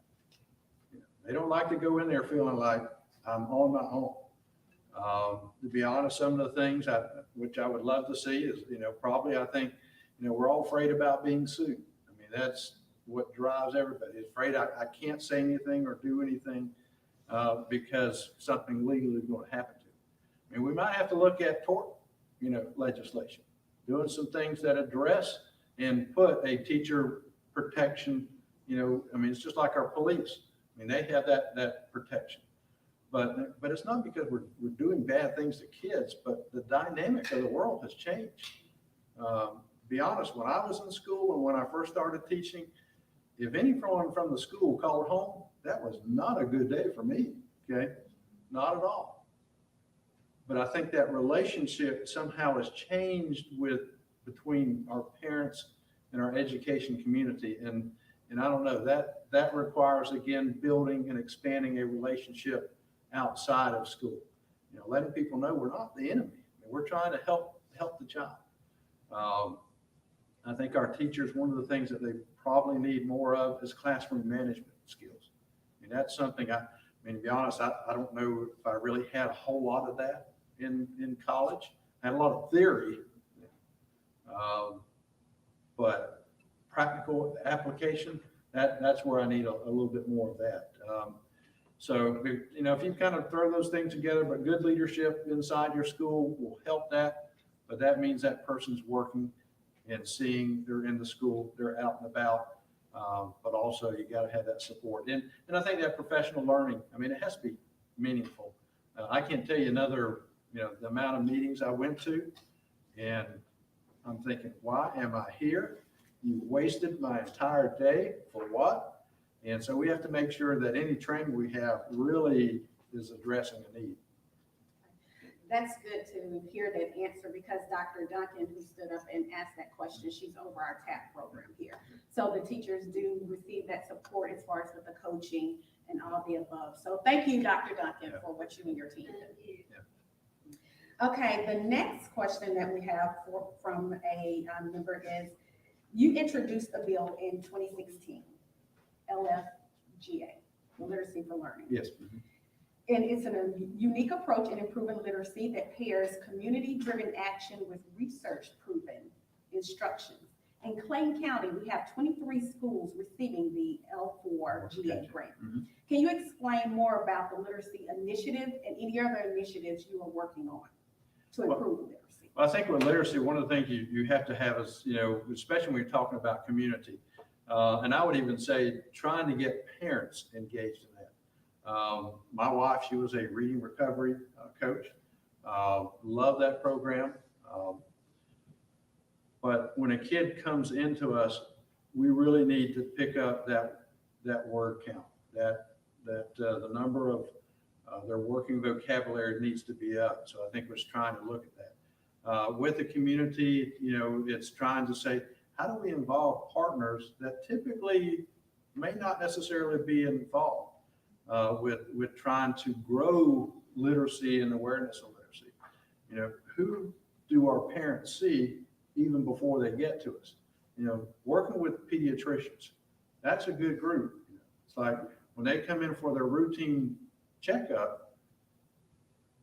S5: They don't like to go in there feeling like I'm on my own. To be honest, some of the things which I would love to see is, probably I think, we're all afraid about being sued. That's what drives everybody. It's afraid I can't say anything or do anything because something legally is going to happen to me. We might have to look at tort, legislation, doing some things that address and put a teacher protection, it's just like our police. They have that protection. But it's not because we're doing bad things to kids, but the dynamic of the world has changed. be honest, when I was in school and when I first started teaching, if anyone from the school called home, that was not a good day for me, okay? Not at all. But I think that relationship somehow has changed between our parents and our education community. And I don't know, that requires, again, building and expanding a relationship outside of school. You know, letting people know we're not the enemy. I mean, we're trying to help the child. I think our teachers, one of the things that they probably need more of is classroom management skills. I mean, that's something to be honest, I don't know if I really had a whole lot of that in college. I had a lot of theory, but practical application, that's where I need a little bit more of that. So, you know, if you kind of throw those things together, but good leadership inside your school will help that. But that means that person's working and seeing they're in the school, they're out and about. But also you got to have that support. And I think that professional learning, I mean, it has to be meaningful. I can't tell you the amount of meetings I went to, and I'm thinking, why am I here? You wasted my entire day for what? And so we have to make sure that any training we have really is addressing a need.
S4: That's good to hear that answer, because Dr. Duncan, who stood up and asked that question, she's over our TAP program here. So the teachers do receive that support as far as with the coaching and all the above. So thank you, Dr. Duncan, for what you and your team do. Okay, the next question that we have from a member is, you introduced a bill in 2016, LFGA, Literacy for Learning.
S5: Yes.
S4: And it's a unique approach in improving literacy that pairs community-driven action with research-proven instruction. In Clayton County, we have 23 schools receiving the L4GA grant. Can you explain more about the literacy initiative and any other initiatives you are working on to improve literacy?
S5: Well, I think with literacy, one of the things you have to have is, especially when you're talking about community, and I would even say trying to get parents engaged in that. My wife, she was a reading recovery coach. Love that program. But when a kid comes into us, we really need to pick up that word count, that the number of their working vocabulary needs to be up. So I think we're trying to look at that. With the community, it's trying to say, how do we involve partners that typically may not necessarily be involved with trying to grow literacy and awareness of literacy? Who do our parents see even before they get to us? Working with pediatricians, that's a good group. It's like when they come in for their routine checkup,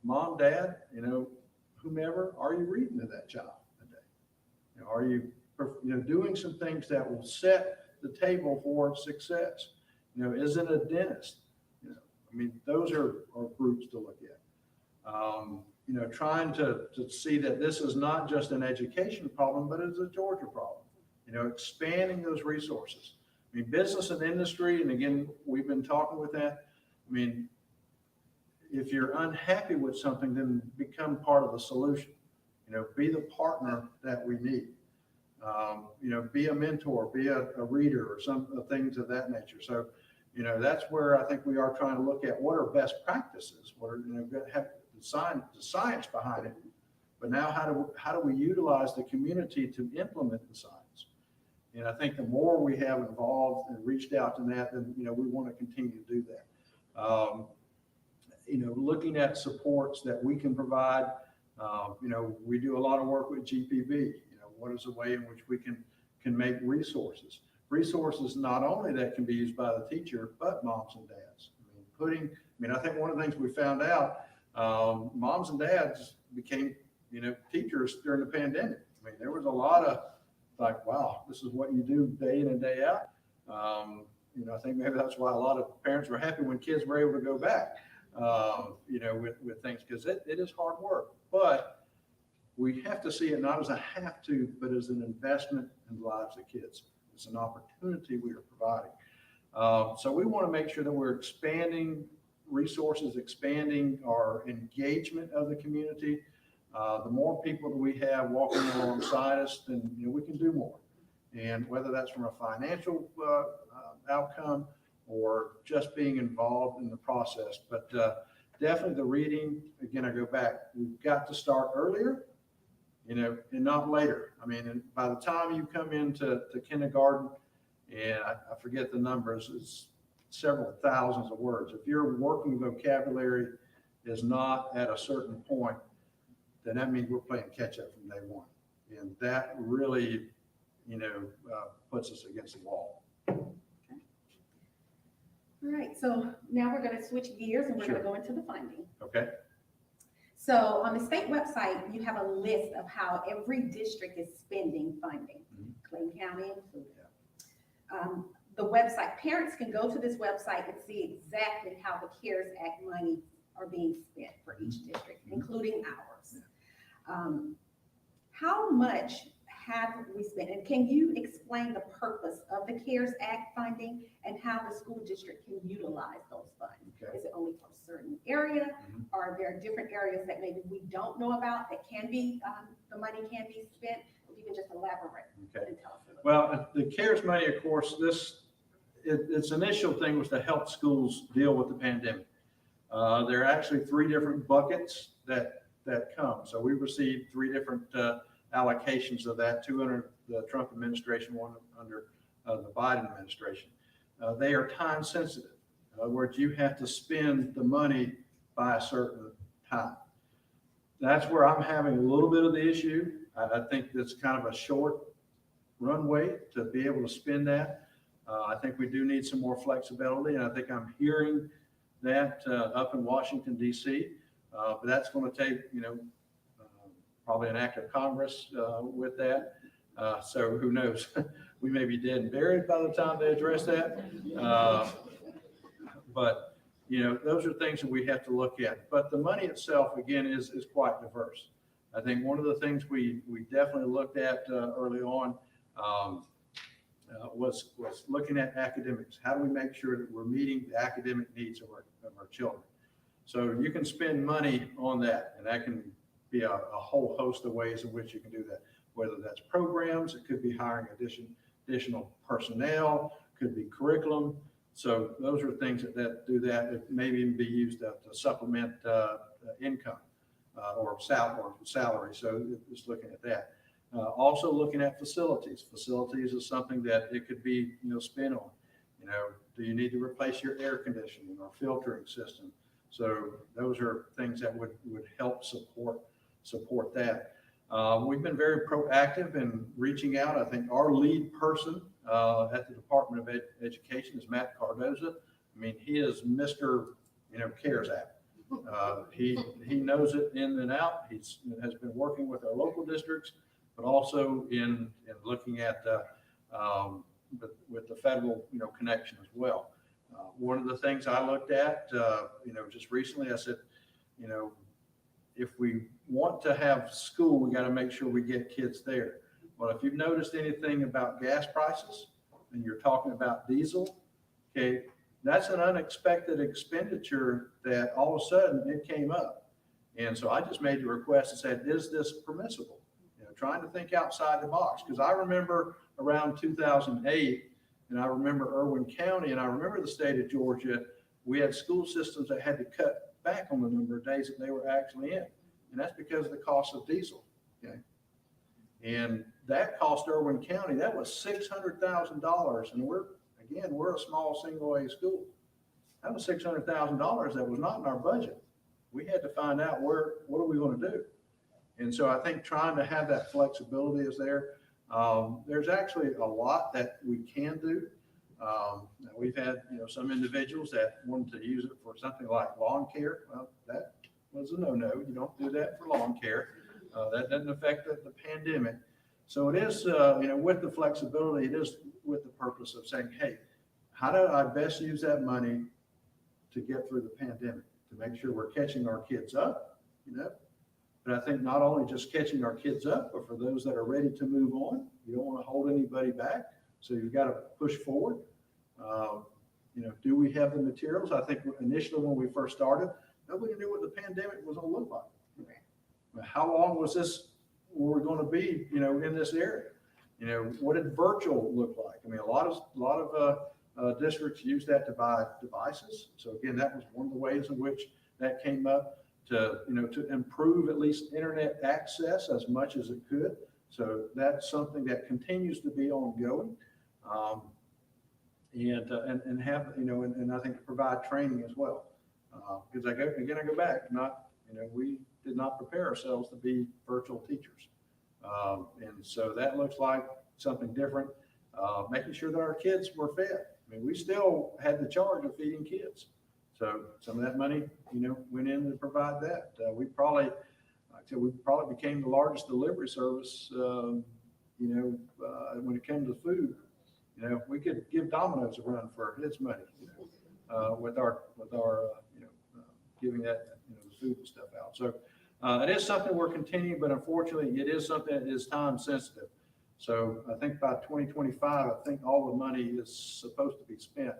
S5: mom, dad, whomever, are you reading to that child today? Are you doing some things that will set the table for success? Is it a dentist? Those are groups to look at. Trying to see that this is not just an education problem, but it's a Georgia problem. Expanding those resources. Business and industry, and again, we've been talking with that. If you're unhappy with something, then become part of the solution. Be the partner that we need. Be a mentor, be a reader, or some things of that nature. So, that's where I think we are trying to look at what are best practices, what are, have the science behind it, but now how do we utilize the community to implement the science? And I think the more we have involved and reached out to that, then, we want to continue to do that. Looking at supports that we can provide, we do a lot of work with GPB. What is a way in which we can make resources not only that can be used by the teacher, but moms and dads. I think one of the things we found out, moms and dads became, teachers during the pandemic. There was a lot of like, wow, this is what you do day in and day out. I think maybe that's why a lot of parents were happy when kids were able to go back, with things, because it is hard work. But we have to see it not as a have to, but as an investment in the lives of kids. It's an opportunity we are providing. So we want to make sure that we're expanding resources, expanding our engagement of the community. The more people that we have walking alongside us, then, we can do more. And whether that's from a financial outcome or just being involved in the process. But definitely the reading, again, I go back, we've got to start earlier, and not later. I mean, and by the time you come into kindergarten, and I forget the numbers, it's several thousands of words. If your working vocabulary is not at a certain point, then that means we're playing catch up from day one. And that really, puts us against the wall.
S4: All right, so now we're gonna switch gears and we're gonna go into the funding.
S5: Okay?
S4: So on the state website, you have a list of how every district is spending funding, Clayton County included. The website, parents can go to this website and see exactly how the CARES Act money are being spent for each district, including ours. How much have we spent? And can you explain the purpose of the CARES Act funding and how the school district can utilize those funds?
S5: Okay.
S4: Is it only for a certain area? Are there different areas that maybe we don't know about that can be, the money can be spent? If you can just elaborate
S5: Okay.
S4: and tell us a little.
S5: Well, the CARES money, of course, its initial thing was to help schools deal with the pandemic. There are actually 3 different buckets that come. So we received 3 different allocations of that, 2 under the Trump administration, 1 under the Biden administration. They are time sensitive. In other words, you have to spend the money by a certain time. That's where I'm having a little bit of the issue. I think that's kind of a short runway to be able to spend that. I think we do need some more flexibility, and I think I'm hearing that up in Washington, D.C. But that's going to take, probably an act of Congress with that. So who knows? We may be dead and buried by the time they address that. But, those are things that we have to look at. But the money itself, again, is quite diverse. I think one of the things we definitely looked at early on was looking at academics. How do we make sure that we're meeting the academic needs of our children? So you can spend money on that, and that can be a whole host of ways in which you can do that. Whether that's programs, it could be hiring additional personnel, could be curriculum. So those are things that do that. It may even be used to supplement income or salary. So just looking at that. Also looking at facilities. Facilities is something that it could be, spent on. Do you need to replace your air conditioning or filtering system? So those are things that would help support that. We've been very proactive in reaching out. I think our lead person at the Department of Education is Matt Cardoza. I mean, he is Mr. CARES Act. He knows it in and out. Has been working with our local districts, but also in looking at with the federal connection as well. One of the things I looked at just recently, I said, if we want to have school, we got to make sure we get kids there. Well, if you've noticed anything about gas prices and you're talking about diesel, okay, that's an unexpected expenditure that all of a sudden it came up. And so I just made the request and said, is this permissible? Trying to think outside the box. Because I remember around 2008, and I remember Irwin County, and I remember the state of Georgia, we had school systems that had to cut back on the number of days that they were actually in. And that's because of the cost of diesel. Okay. And that cost Irwin County, that was $600,000. And we're a small single A school. That was $600,000 that was not in our budget. We had to find out what are we going to do? And so I think trying to have that flexibility is there. There's actually a lot that we can do. We've had, some individuals that wanted to use it for something like lawn care. Well, that was a no-no. You don't do that for lawn care. That doesn't affect the pandemic. So it is, with the flexibility, it is with the purpose of saying, hey, how do I best use that money to get through the pandemic, to make sure we're catching our kids up, But I think not only just catching our kids up, but for those that are ready to move on, you don't want to hold anybody back. So you've got to push forward. Do we have the materials? I think initially when we first started, nobody knew what the pandemic was going to look like. how long was this, were we going to be, in this area? What did virtual look like? I mean, a lot of districts use that to buy devices. So again, that was one of the ways in which that came up to improve at least internet access as much as it could. So that's something that continues to be ongoing. And have, and I think to provide training as well. Because I go back, we did not prepare ourselves to be virtual teachers. And so that looks like something different, making sure that our kids were fed. I mean, we still had the charge of feeding kids. So some of that money, went in to provide that. We probably became the largest delivery service, when it came to food. We could give Domino's a run for its money, with our giving that, the food and stuff out. So it is something we're continuing, but unfortunately, it is something that is time sensitive. So I think by 2025, I think all the money is supposed to be spent.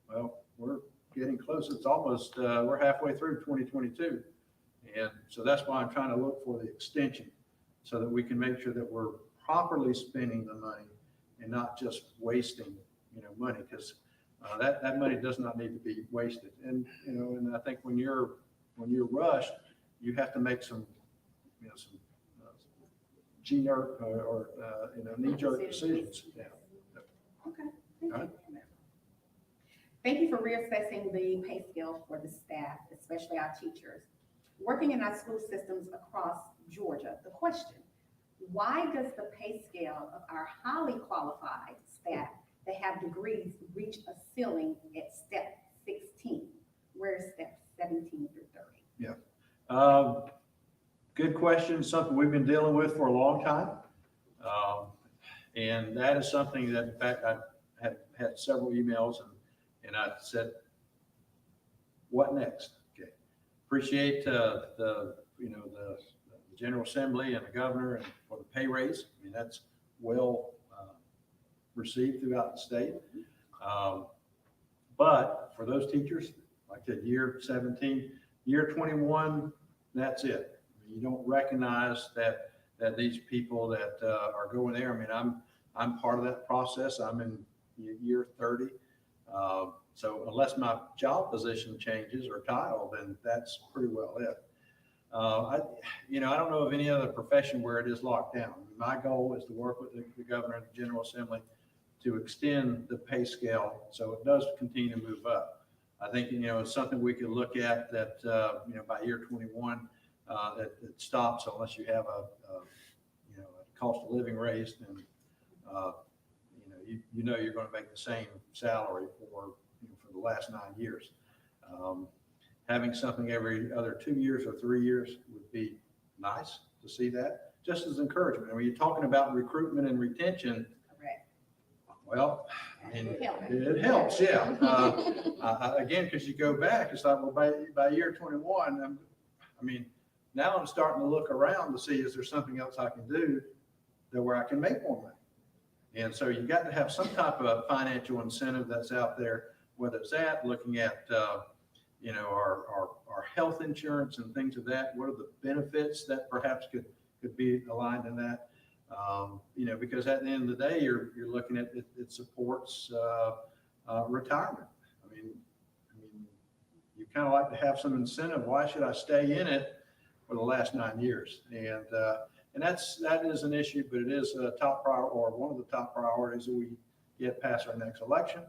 S5: Well, we're getting close. It's almost, we're halfway through 2022. And so that's why I'm trying to look for the extension so that we can make sure that we're properly spending the money and not just wasting, money, because that money does not need to be wasted. And, and I think when you're rushed, you have to make some knee-jerk decisions. Yeah.
S4: Okay. Thank
S5: All
S4: you.
S5: right.
S4: Thank you for reassessing the pay scale for the staff, especially our teachers. Working in our school systems across Georgia, the question, why does the pay scale of our highly qualified staff that have degrees reach a ceiling at step 16, whereas step 17 through 30?
S5: Good question, something we've been dealing with for a long time. And that is something that, in fact, I had several emails and I said, what next? Okay. Appreciate the General Assembly and the governor and for the pay raise. I mean, that's well received throughout the state. But for those teachers, like that year 17, year 21, that's it. You don't recognize that these people that are going there. I mean, I'm part of that process. I'm in year 30. So unless my job position changes or title, then that's pretty well it. I don't know of any other profession where it is locked down. My goal is to work with the governor and the General Assembly to extend the pay scale so it does continue to move up. I think, it's something we could look at that, by year 21, that it stops unless you have a cost of living raise, then, you're going to make the same salary for the last 9 years. Having something every other 2 years or 3 years would be nice to see that, just as encouragement. And when you're talking about recruitment and retention,
S4: Correct.
S5: well, it helps, yeah. Again, because you go back, it's like, well, by year 21, now I'm starting to look around to see, is there something else I can do where I can make more money? And so you got to have some type of financial incentive that's out there, whether it's looking at, our health insurance and things of that. What are the benefits that perhaps could be aligned in that? Because at the end of the day, you're looking at it supports retirement. I mean, you kind of like to have some incentive. Why should I stay in it for the last 9 years? And that is an issue, but it is a top priority, or one of the top priorities that we get past our next election,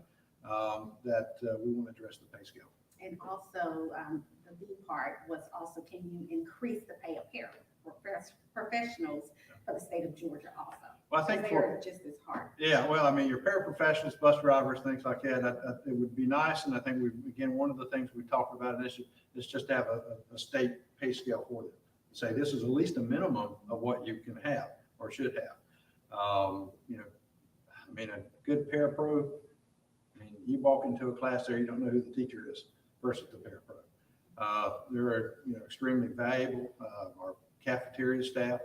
S5: that we want to address the pay scale.
S4: And also, the B part was also, can you increase the pay of professionals for the state of Georgia also?
S5: Well, I think
S4: they're just as hard.
S5: Yeah, well, your paraprofessionals, bus drivers, things like that, it would be nice. And I think one of the things we talked about in this is just to have a state pay scale for them. Say this is at least a minimum of what you can have or should have. A good parapro, you walk into a class there, you don't know who the teacher is versus the parapro. They're extremely valuable. Our cafeteria staff,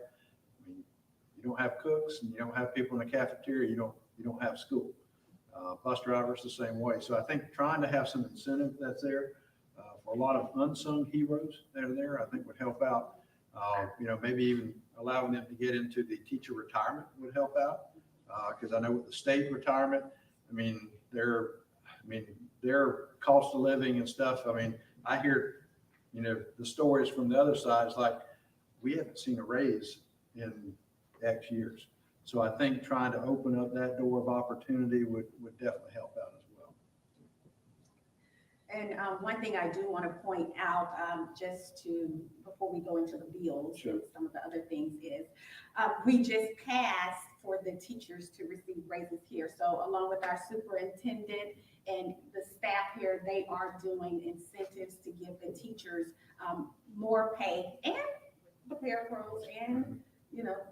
S5: you don't have cooks and you don't have people in the cafeteria, you don't have school. Bus drivers the same way. So I think trying to have some incentive that's there for a lot of unsung heroes that are there, I think would help out. Maybe even allowing them to get into the teacher retirement would help out. Because I know with the state retirement, their cost of living and stuff, I hear, the stories from the other side. It's like, we haven't seen a raise in X years. So I think trying to open up that door of opportunity would definitely help out as well.
S4: And one thing I do want to point out, before we go into the bills,
S5: Sure.
S4: and some of the other things is, we just passed for the teachers to receive raises here. So along with our superintendent and the staff here, they are doing incentives to give the teachers more pay, and the parapros, and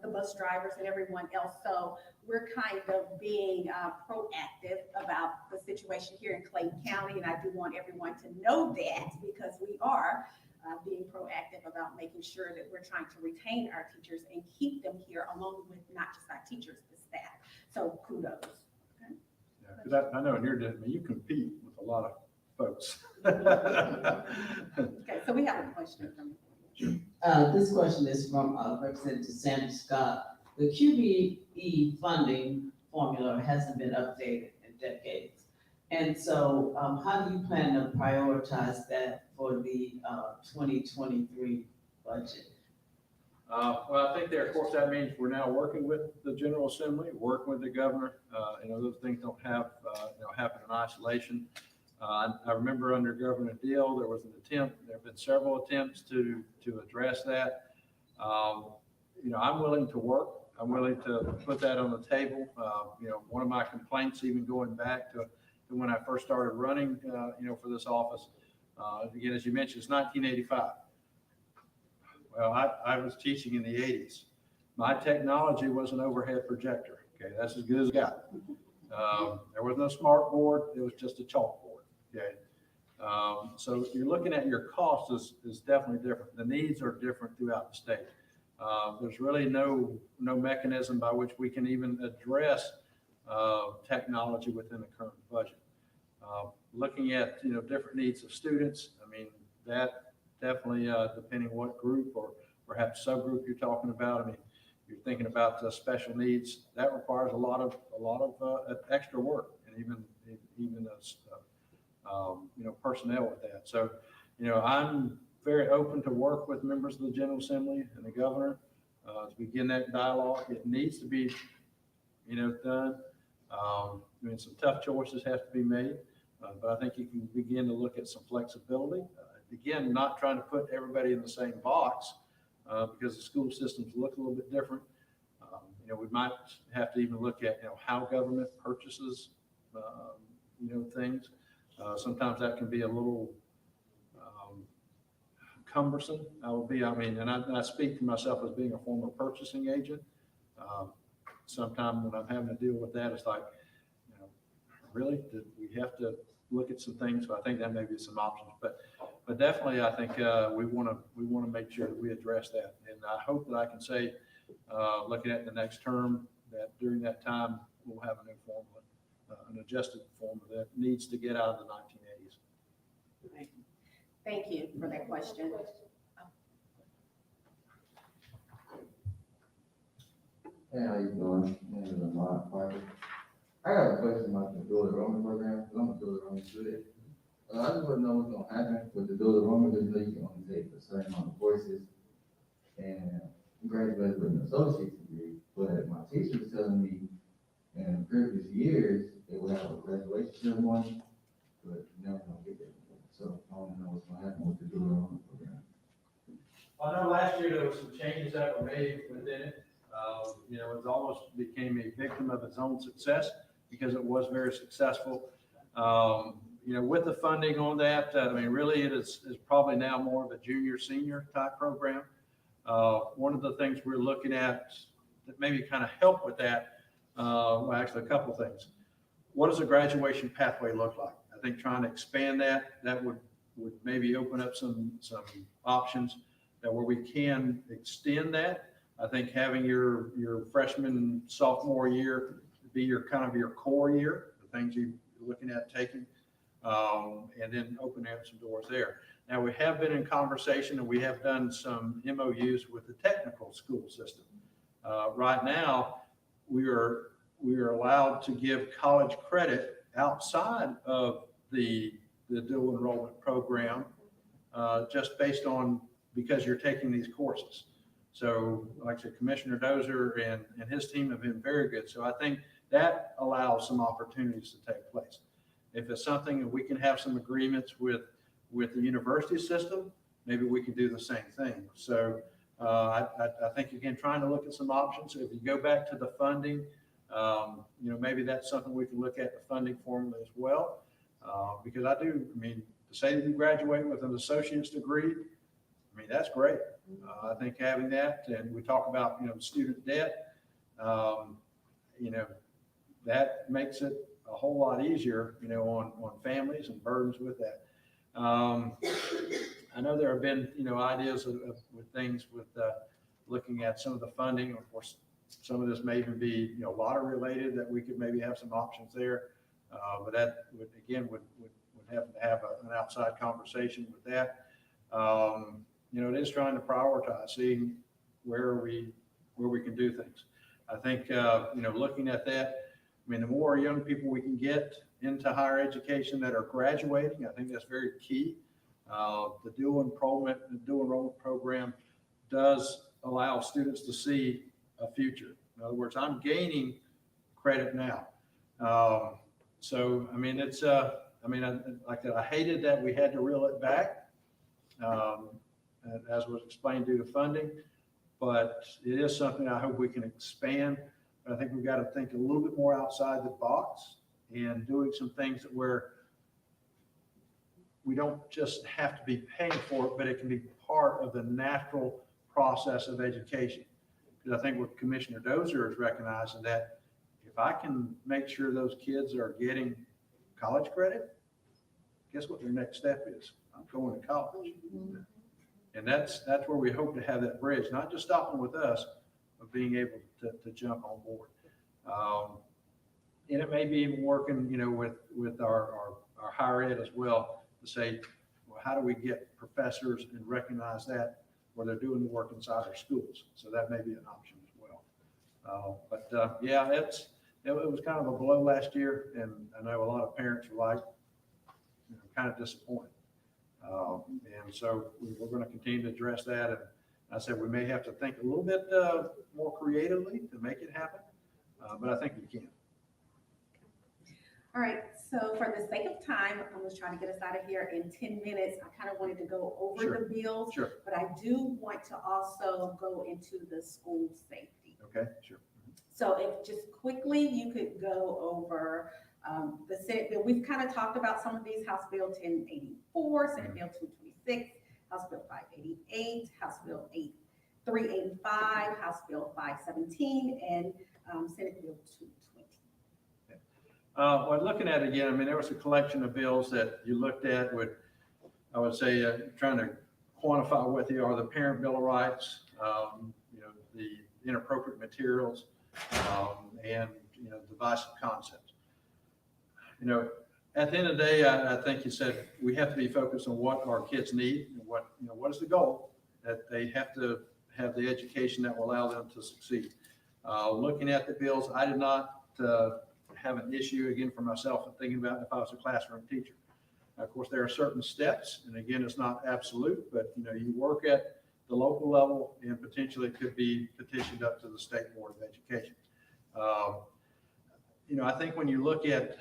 S4: the bus drivers and everyone else. So we're kind of being proactive about the situation here in Clayton County, and I do want everyone to know that, because we are being proactive about making sure that we're trying to retain our teachers and keep them here, along with not just our teachers, the staff. So kudos. Okay.
S5: Yeah, because I know in your district, you compete with a lot of folks.
S4: Okay, so we have a question from you.
S2: This question is from Representative Sandy Scott. The QBE funding formula hasn't been updated in decades. And so how do you plan to prioritize that for the 2023 budget?
S5: Well, I think of course, that means we're now working with the General Assembly, working with the governor. Those things don't have, happen in isolation. I remember under Governor Deal, there was an attempt, there have been several attempts to address that. I'm willing to work. I'm willing to put that on the table. One of my complaints, even going back to when I first started running, for this office, again, as you mentioned, it's 1985. Well, I was teaching in the 80s. My technology was an overhead projector. Okay, that's as good as it got. There was no smart board. It was just a chalkboard. Okay. So you're looking at your cost is definitely different. The needs are different throughout the state. There's really no mechanism by which we can even address technology within the current budget. Looking at different needs of students, that definitely depending what group or perhaps subgroup you're talking about. You're thinking about special needs, that requires a lot of extra work, and even personnel with that. So, I'm very open to work with members of the General Assembly and the governor to begin that dialogue. It needs to be, done. Some tough choices have to be made, but I think you can begin to look at some flexibility. Again, not trying to put everybody in the same box because the school systems look a little bit different. We might have to even look at, how government purchases, things. Sometimes that can be a little cumbersome. And I speak for myself as being a former purchasing agent. Sometimes when I'm having to deal with that, it's like, really, did we have to look at some things? So I think that may be some options, but definitely I think we want to make sure that we address that. And I hope that I can say, looking at the next term, that during that time we'll have a new formula, an adjusted formula that needs to get out of the 1980s.
S4: Thank you for that question.
S10: Hey, how you doing? My name is Ahmad Parker. I got a question about the dual enrollment program, because I'm a dual enrollment student. I just want to know what's going to happen with the dual enrollment, because you can only take a certain amount of courses and graduate with an associate's degree. But my teacher was telling me in previous years, they would have a graduation ceremony, but never going to get there. So I want to know what's going to happen with the dual enrollment program.
S5: I know last year there were some changes that were made within it. It almost became a victim of its own success because it was very successful. With the funding on that, really it is probably now more of a junior-senior type program. One of the things we're looking at that maybe kind of help with that, well, actually a couple of things. What does a graduation pathway look like? I think trying to expand that would maybe open up some options that where we can extend that. I think having your freshman, sophomore year be your kind of your core year, the things you're looking at taking. and then opening up some doors there. Now, we have been in conversation and we have done some MOUs with the technical school system. Right now, we are allowed to give college credit outside of the dual enrollment program, just based on, because you're taking these courses. So like I said, Commissioner Dozier and his team have been very good. So I think that allows some opportunities to take place. If it's something that we can have some agreements with the university system, maybe we can do the same thing. So I think, again, trying to look at some options. If you go back to the funding, maybe that's something we can look at, the funding formula as well. Because to say that you graduate with an associate's degree, that's great. I think having that, and we talk about, student debt, that makes it a whole lot easier, on families and burdens with that. I know there have been, ideas with things with looking at some of the funding. Of course, some of this may even be, lottery related, that we could maybe have some options there. But that would have to have an outside conversation with that. It is trying to prioritize, seeing where we can do things. I think, looking at that, the more young people we can get into higher education that are graduating, I think that's very key. The dual enrollment program does allow students to see a future. In other words, I'm gaining credit now. It's I hated that we had to reel it back, as was explained due to funding, but it is something I hope we can expand. But I think we've got to think a little bit more outside the box and doing some things where we don't just have to be paying for it, but it can be part of the natural process of education. Because I think what Commissioner Dozier is recognizing, that if I can make sure those kids are getting college credit, guess what their next step is? I'm going to college. And that's where we hope to have that bridge, not just stopping with us, but being able to jump on board. And it may be even working, with our higher ed as well, to say, well, how do we get professors and recognize that where they're doing the work inside our schools? So that may be an option as well. It was kind of a blow last year, and I know a lot of parents were like, kind of disappointed. And so we're going to continue to address that. And I said, we may have to think a little bit more creatively to make it happen, but I think we can.
S4: All right, so for the sake of time, I'm just trying to get us out of here in 10 minutes. I kind of wanted to go over
S5: Sure.
S4: the bills,
S5: Sure.
S4: but I do want to also go into the school safety.
S5: Okay, sure.
S4: So if just quickly you could go over the Senate bill. We've kind of talked about some of these: House Bill 1084, Senate Bill 226, House Bill 588, House Bill 385, House Bill 517, and Senate Bill 220.
S5: Well, looking at it again, there was a collection of bills that you looked at with, I would say, trying to quantify what they are: the Parent Bill of Rights, the inappropriate materials, and divisive concepts. At the end of the day, I think you said we have to be focused on what our kids need and what is the goal, that they have to have the education that will allow them to succeed. Looking at the bills, I did not have an issue, again, for myself, and thinking about if I was a classroom teacher. Of course, there are certain steps, and again, it's not absolute, but you work at the local level and potentially it could be petitioned up to the State Board of Education. I think when you look at,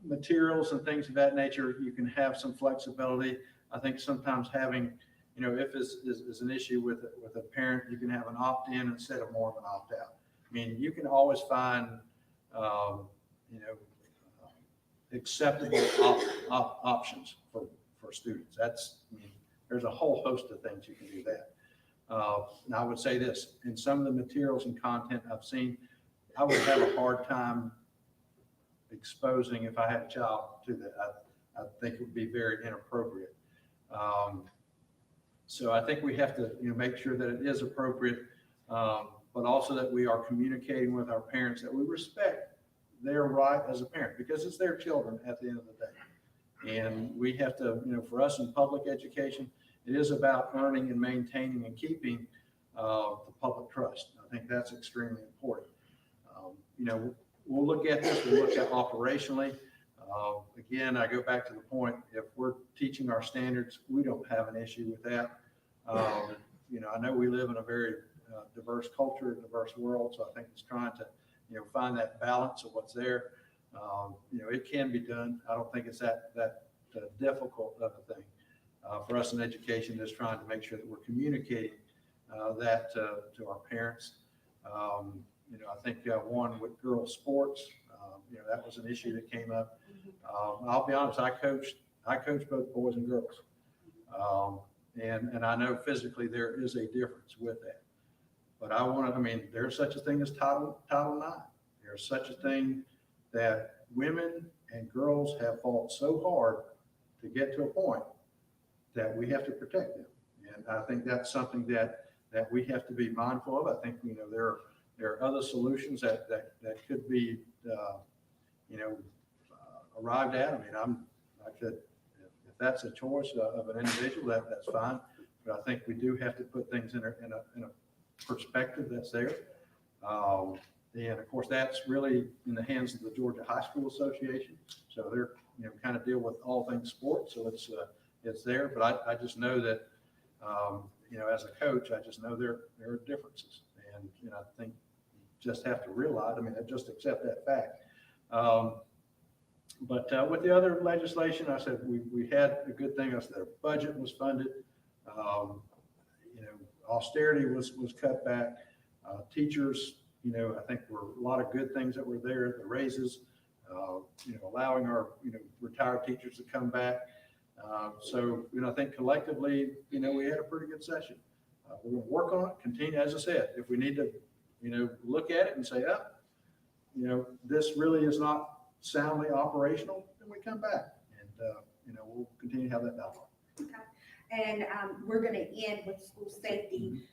S5: materials and things of that nature, you can have some flexibility. I think sometimes having, if it's an issue with a parent, you can have an opt-in instead of more of an opt-out. You can always find, acceptable options for students. There's a whole host of things you can do that. Now I would say this: in some of the materials and content I've seen, I would have a hard time exposing, if I had a child, to that. I think it would be very inappropriate. So I think we have to, make sure that it is appropriate, but also that we are communicating with our parents, that we respect their right as a parent, because it's their children at the end of the day. And we have to, for us in public education, it is about earning and maintaining and keeping the public trust. I think that's extremely important. We'll look at this, we'll look at operationally. Again, I go back to the point, if we're teaching our standards, we don't have an issue with that. I know we live in a very diverse culture, diverse world, so I think it's trying to, find that balance of what's there. It can be done. I don't think it's that difficult of a thing. For us in education, just trying to make sure that we're communicating that to our parents. I think one with girls sports, that was an issue that came up. I'll be honest, I coached both boys and girls. And I know physically there is a difference with that. But there's such a thing as Title IX. There's such a thing that women and girls have fought so hard to get to a point that we have to protect them. And I think that's something that we have to be mindful of. I think, there are other solutions that could be, arrived at. If that's a choice of an individual, that's fine. But I think we do have to put things in a perspective that's there. And of course, that's really in the hands of the Georgia High School Association. So they're, kind of deal with all things sports. So it's there. But I just know that, as a coach, I just know there are differences. And, I think you just have to realize, just accept that fact. But with the other legislation, I said we had a good thing. I said our budget was funded. Austerity was cut back. Teachers, I think were a lot of good things that were there. The raises, allowing our retired teachers to come back. So I think collectively, we had a pretty good session. We're going to work on it. Continue, as I said, if we need to, look at it and say, this really is not soundly operational, then we come back and we'll continue to have that dialogue.
S4: Okay. And we're going to end with school safety.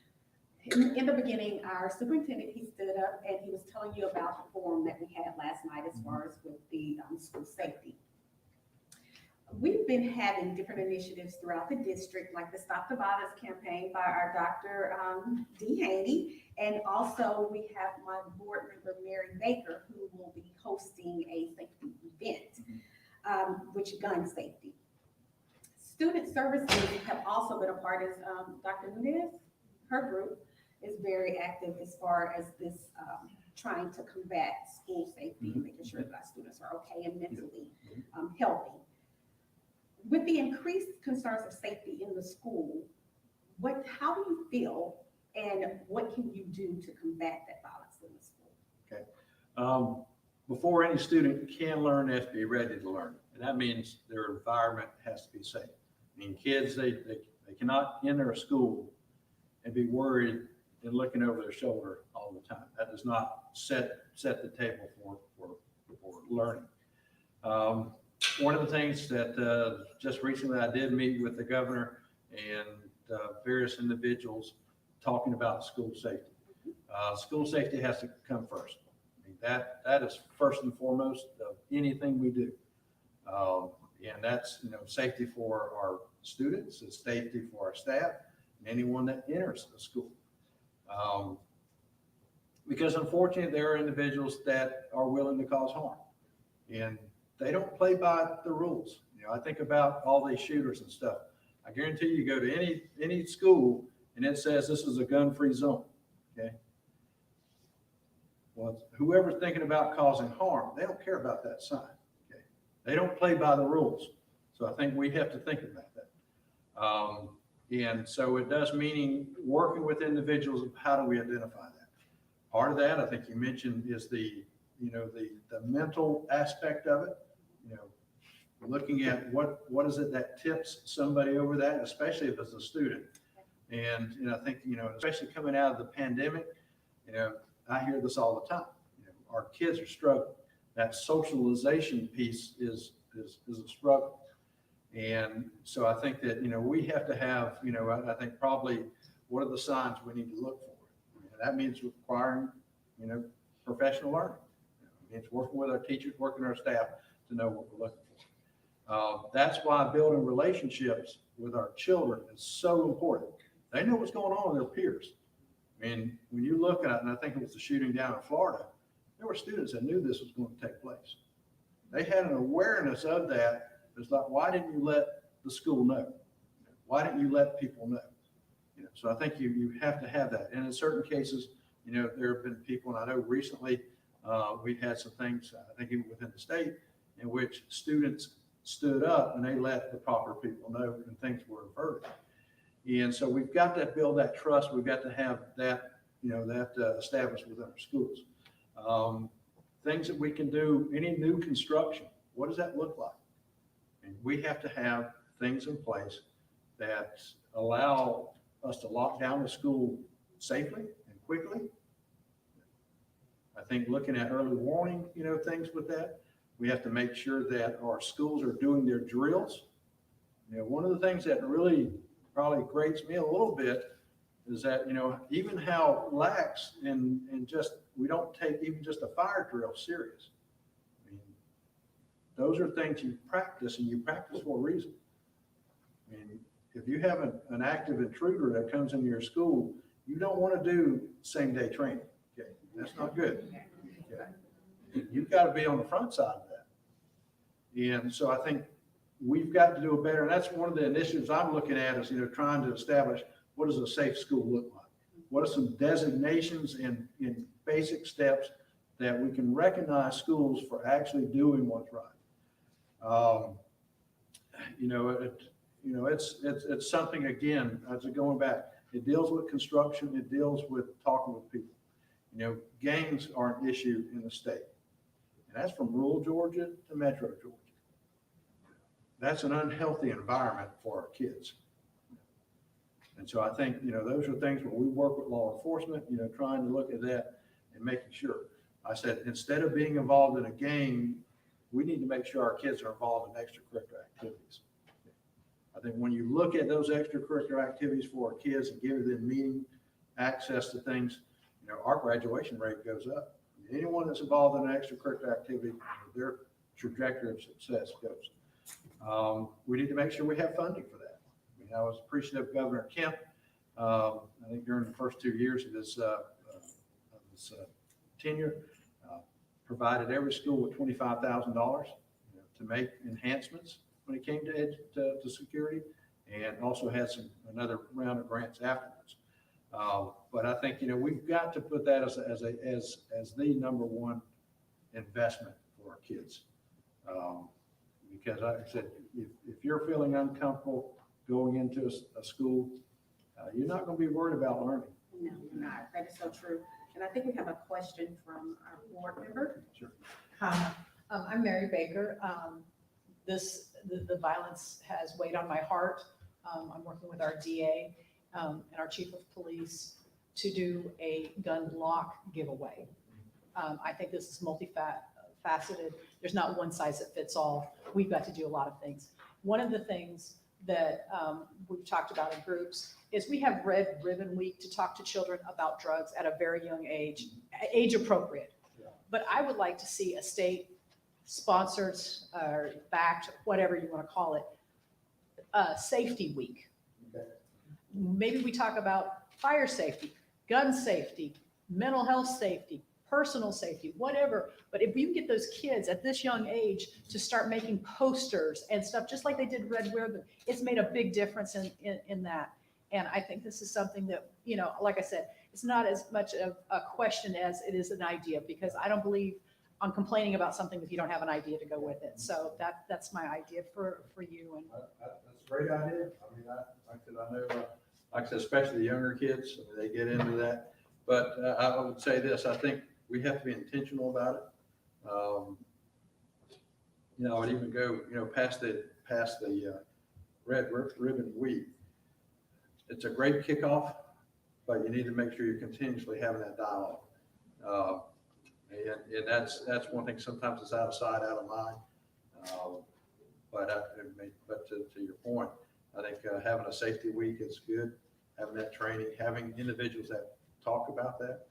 S4: In the beginning, our superintendent, he stood up and he was telling you about the forum that we had last night as far as with the school safety. We've been having different initiatives throughout the district, like the Stop the Violence campaign by our Dr. D. Haney. And also we have my board member, Mary Baker, who will be hosting a safety event, which gun safety. Student services have also been a part of, Dr. Nunez, her group is very active as far as this trying to combat school safety and making sure that our students are okay and mentally healthy. With the increased concerns of safety in the school, how do you feel and what can you do to combat that violence in the school?
S5: Okay. Before any student can learn, they have to be ready to learn. And that means their environment has to be safe. Kids, they cannot enter a school and be worried and looking over their shoulder all the time. That does not set the table for learning. One of the things that just recently I did meet with the governor and various individuals talking about school safety. School safety has to come first. That is first and foremost of anything we do. And that's, safety for our students, it's safety for our staff, and anyone that enters the school. Because unfortunately, there are individuals that are willing to cause harm, and they don't play by the rules. I think about all these shooters and stuff. I guarantee you go to any school and it says this is a gun-free zone, okay? Well, whoever's thinking about causing harm, they don't care about that sign, okay? They don't play by the rules. So I think we have to think about that. And so it does mean working with individuals of how do we identify that. Part of that, I think you mentioned, is the mental aspect of it. Looking at what is it that tips somebody over that, especially if it's a student. And I think, especially coming out of the pandemic, I hear this all the time. Our kids are struggling. That socialization piece is a struggle. And so I think that, we have to have, I think probably what are the signs we need to look for? That means requiring, professional learning. It's working with our teachers, working with our staff to know what we're looking for. That's why building relationships with our children is so important. They know what's going on with their peers. I mean, when you look at it, and I think it was the shooting down in Florida, there were students that knew this was going to take place. They had an awareness of that. It's like, why didn't you let the school know? Why didn't you let people know? So I think you have to have that. And in certain cases, there have been people, and I know recently we've had some things, I think even within the state, in which students stood up and they let the proper people know and things were averted. And so we've got to build that trust. We've got to have that, established within our schools. Things that we can do, any new construction, what does that look like? And we have to have things in place that allow us to lock down the school safely and quickly. I think looking at early warning, things with that, we have to make sure that our schools are doing their drills. One of the things that really probably grates me a little bit is that, even how lax and just, we don't take even just a fire drill serious. I mean, those are things you practice, and you practice for a reason. I mean, if you have an active intruder that comes into your school, you don't want to do same day training. Okay, that's not good. Okay. You've got to be on the front side of that. And so I think we've got to do a better, and that's one of the initiatives I'm looking at is, trying to establish what does a safe school look like? What are some designations and basic steps that we can recognize schools for actually doing what's right? It's something, again, as going back, it deals with construction, it deals with talking with people. Gangs are an issue in the state, and that's from rural Georgia to metro Georgia. That's an unhealthy environment for our kids. And so I think, those are things where we work with law enforcement, trying to look at that and making sure. I said, instead of being involved in a gang, we need to make sure our kids are involved in extracurricular activities. I think when you look at those extracurricular activities for our kids and give them meaning, access to things, our graduation rate goes up. Anyone that's involved in an extracurricular activity, their trajectory of success goes. We need to make sure we have funding for that. I was appreciative of Governor Kemp. I think during the first 2 years of his tenure, provided every school with $25,000 to make enhancements when it came to security, and also had another round of grants afterwards. But I think we've got to put that as the number one investment for our kids, because like I said, if you're feeling uncomfortable going into a school, you're not going to be worried about learning.
S4: No, you're not. That is so true. And I think we have a question from our board member.
S5: Sure.
S11: Hi, I'm Mary Baker. The violence has weighed on my heart. I'm working with our DA and our chief of police to do a gun lock giveaway. I think this is multifaceted. There's not one size that fits all. We've got to do a lot of things. One of the things that we've talked about in groups is we have Red Ribbon Week to talk to children about drugs at a very young age, age appropriate. Yeah. But I would like to see a state sponsored or backed, whatever you want to call it, safety week. Okay. Maybe we talk about fire safety, gun safety, mental health safety, personal safety, whatever. But if you get those kids at this young age to start making posters and stuff, just like they did Red Ribbon, it's made a big difference in that. And I think this is something that, like I said, it's not as much of a question as it is an idea, because I don't believe on complaining about something if you don't have an idea to go with it. So that's my idea for you. And
S5: that's a great idea. I mean, I know, like I said, especially the younger kids, they get into that. But I would say this, I think we have to be intentional about it. I would even go, past the Red Ribbon Week. It's a great kickoff, but you need to make sure you're continuously having that dialogue. And that's one thing. Sometimes it's out of sight, out of mind. But to your point, I think having a safety week is good. Having that training, having individuals that talk about that,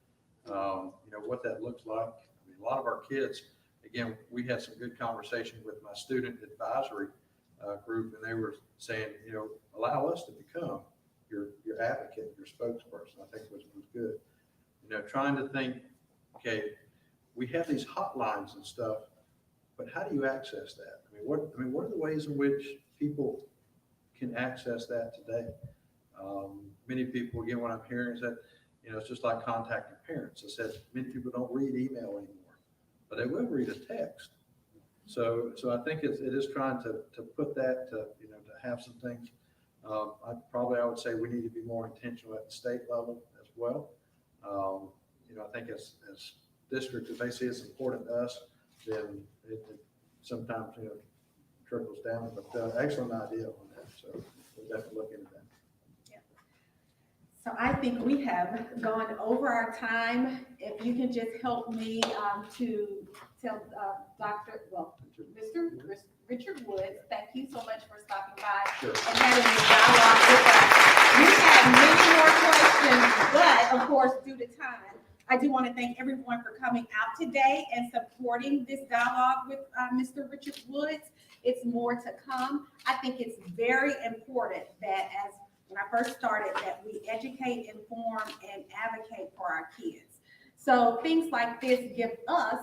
S5: what that looks like. I A lot of our kids, again, we had some good conversation with my student advisory group, and they were saying, allow us to become your advocate, your spokesperson. I think was good. Trying to think, okay, we have these hotlines and stuff, but how do you access that? What are the ways in which people can access that today? Many people, again, what I'm hearing is that, it's just like contacting parents. I said, many people don't read email anymore, but they will read a text. So I think it is trying to put that, to have some things. I would say we need to be more intentional at the state level as well. I think as districts, if they see it's important to us, then it sometimes, trickles down, but excellent idea on that. So we'll definitely look into that.
S4: So I think we have gone over our time. If you can just help me to tell Mr. Richard Woods, thank you so much for stopping by
S5: Sure.
S4: and having this dialogue with us. We have many more questions, but of course, due to time, I do want to thank everyone for coming out today and supporting this dialogue with Mr. Richard Woods. It's more to come. I think it's very important that when I first started, that we educate, inform, and advocate for our kids. So things like this give us,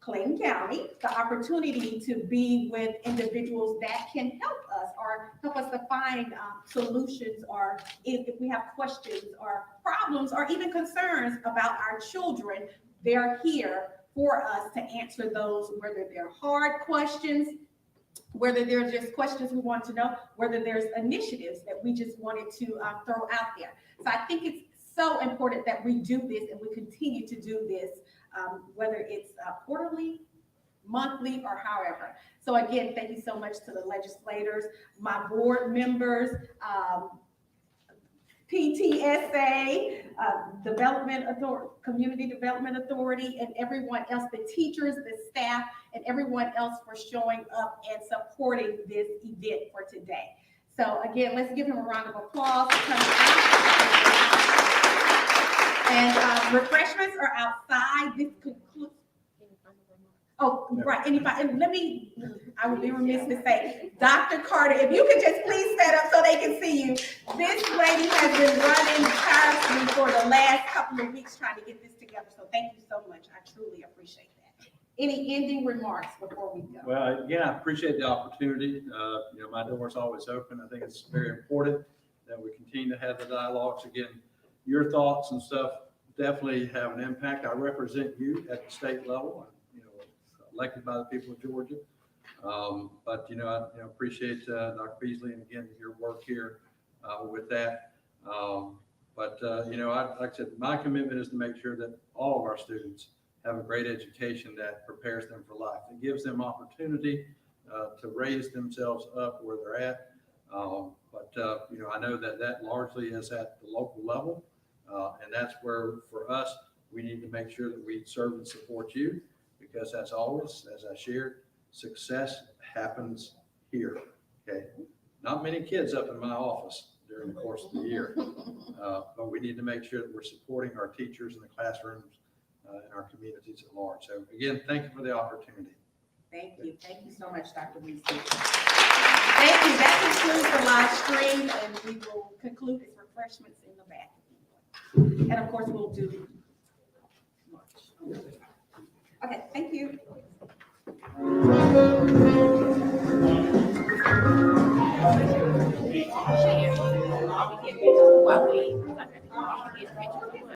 S4: Clayton County, the opportunity to be with individuals that can help us or help us to find solutions, or if we have questions or problems or even concerns about our children, they're here for us to answer those, whether they're hard questions, whether they're just questions we want to know, whether there's initiatives that we just wanted to throw out there. So I think it's so important that we do this and we continue to do this, whether it's quarterly, monthly, or however. So again, thank you so much to the legislators, my board members, PTSA, Community Development Authority, and everyone else, the teachers, the staff, and everyone else for showing up and supporting this event for today. So again, let's give him a round of applause for coming out. And refreshments are outside. This concludes. Oh, right. Anybody, I would be remiss to say, Dr. Carter, if you could just please stand up so they can see you. This lady has been running tirelessly for the last couple of weeks trying to get this together. So thank you so much. I truly appreciate that. Any ending remarks before we go?
S5: Well, again, I appreciate the opportunity. My door is always open. I think it's very important that we continue to have the dialogues. Again, your thoughts and stuff definitely have an impact. I represent you at the state level, elected by the people of Georgia. But I appreciate Dr. Beasley and again your work here with that. Like I said, my commitment is to make sure that all of our students have a great education that prepares them for life. It gives them opportunity to raise themselves up where they're at. I know that largely is at the local level, and that's where for us we need to make sure that we serve and support you. Because as always, as I shared, success happens here, okay? Not many kids up in my office during the course of the year, but we need to make sure that we're supporting our teachers in the classrooms and our communities at large. So again, thank you for the opportunity.
S4: Thank you. Thank you so much, Dr. Beasley. Thank you. That concludes the live stream, and we will conclude its refreshments in the back. And of course, we'll do lunch. Okay, thank you.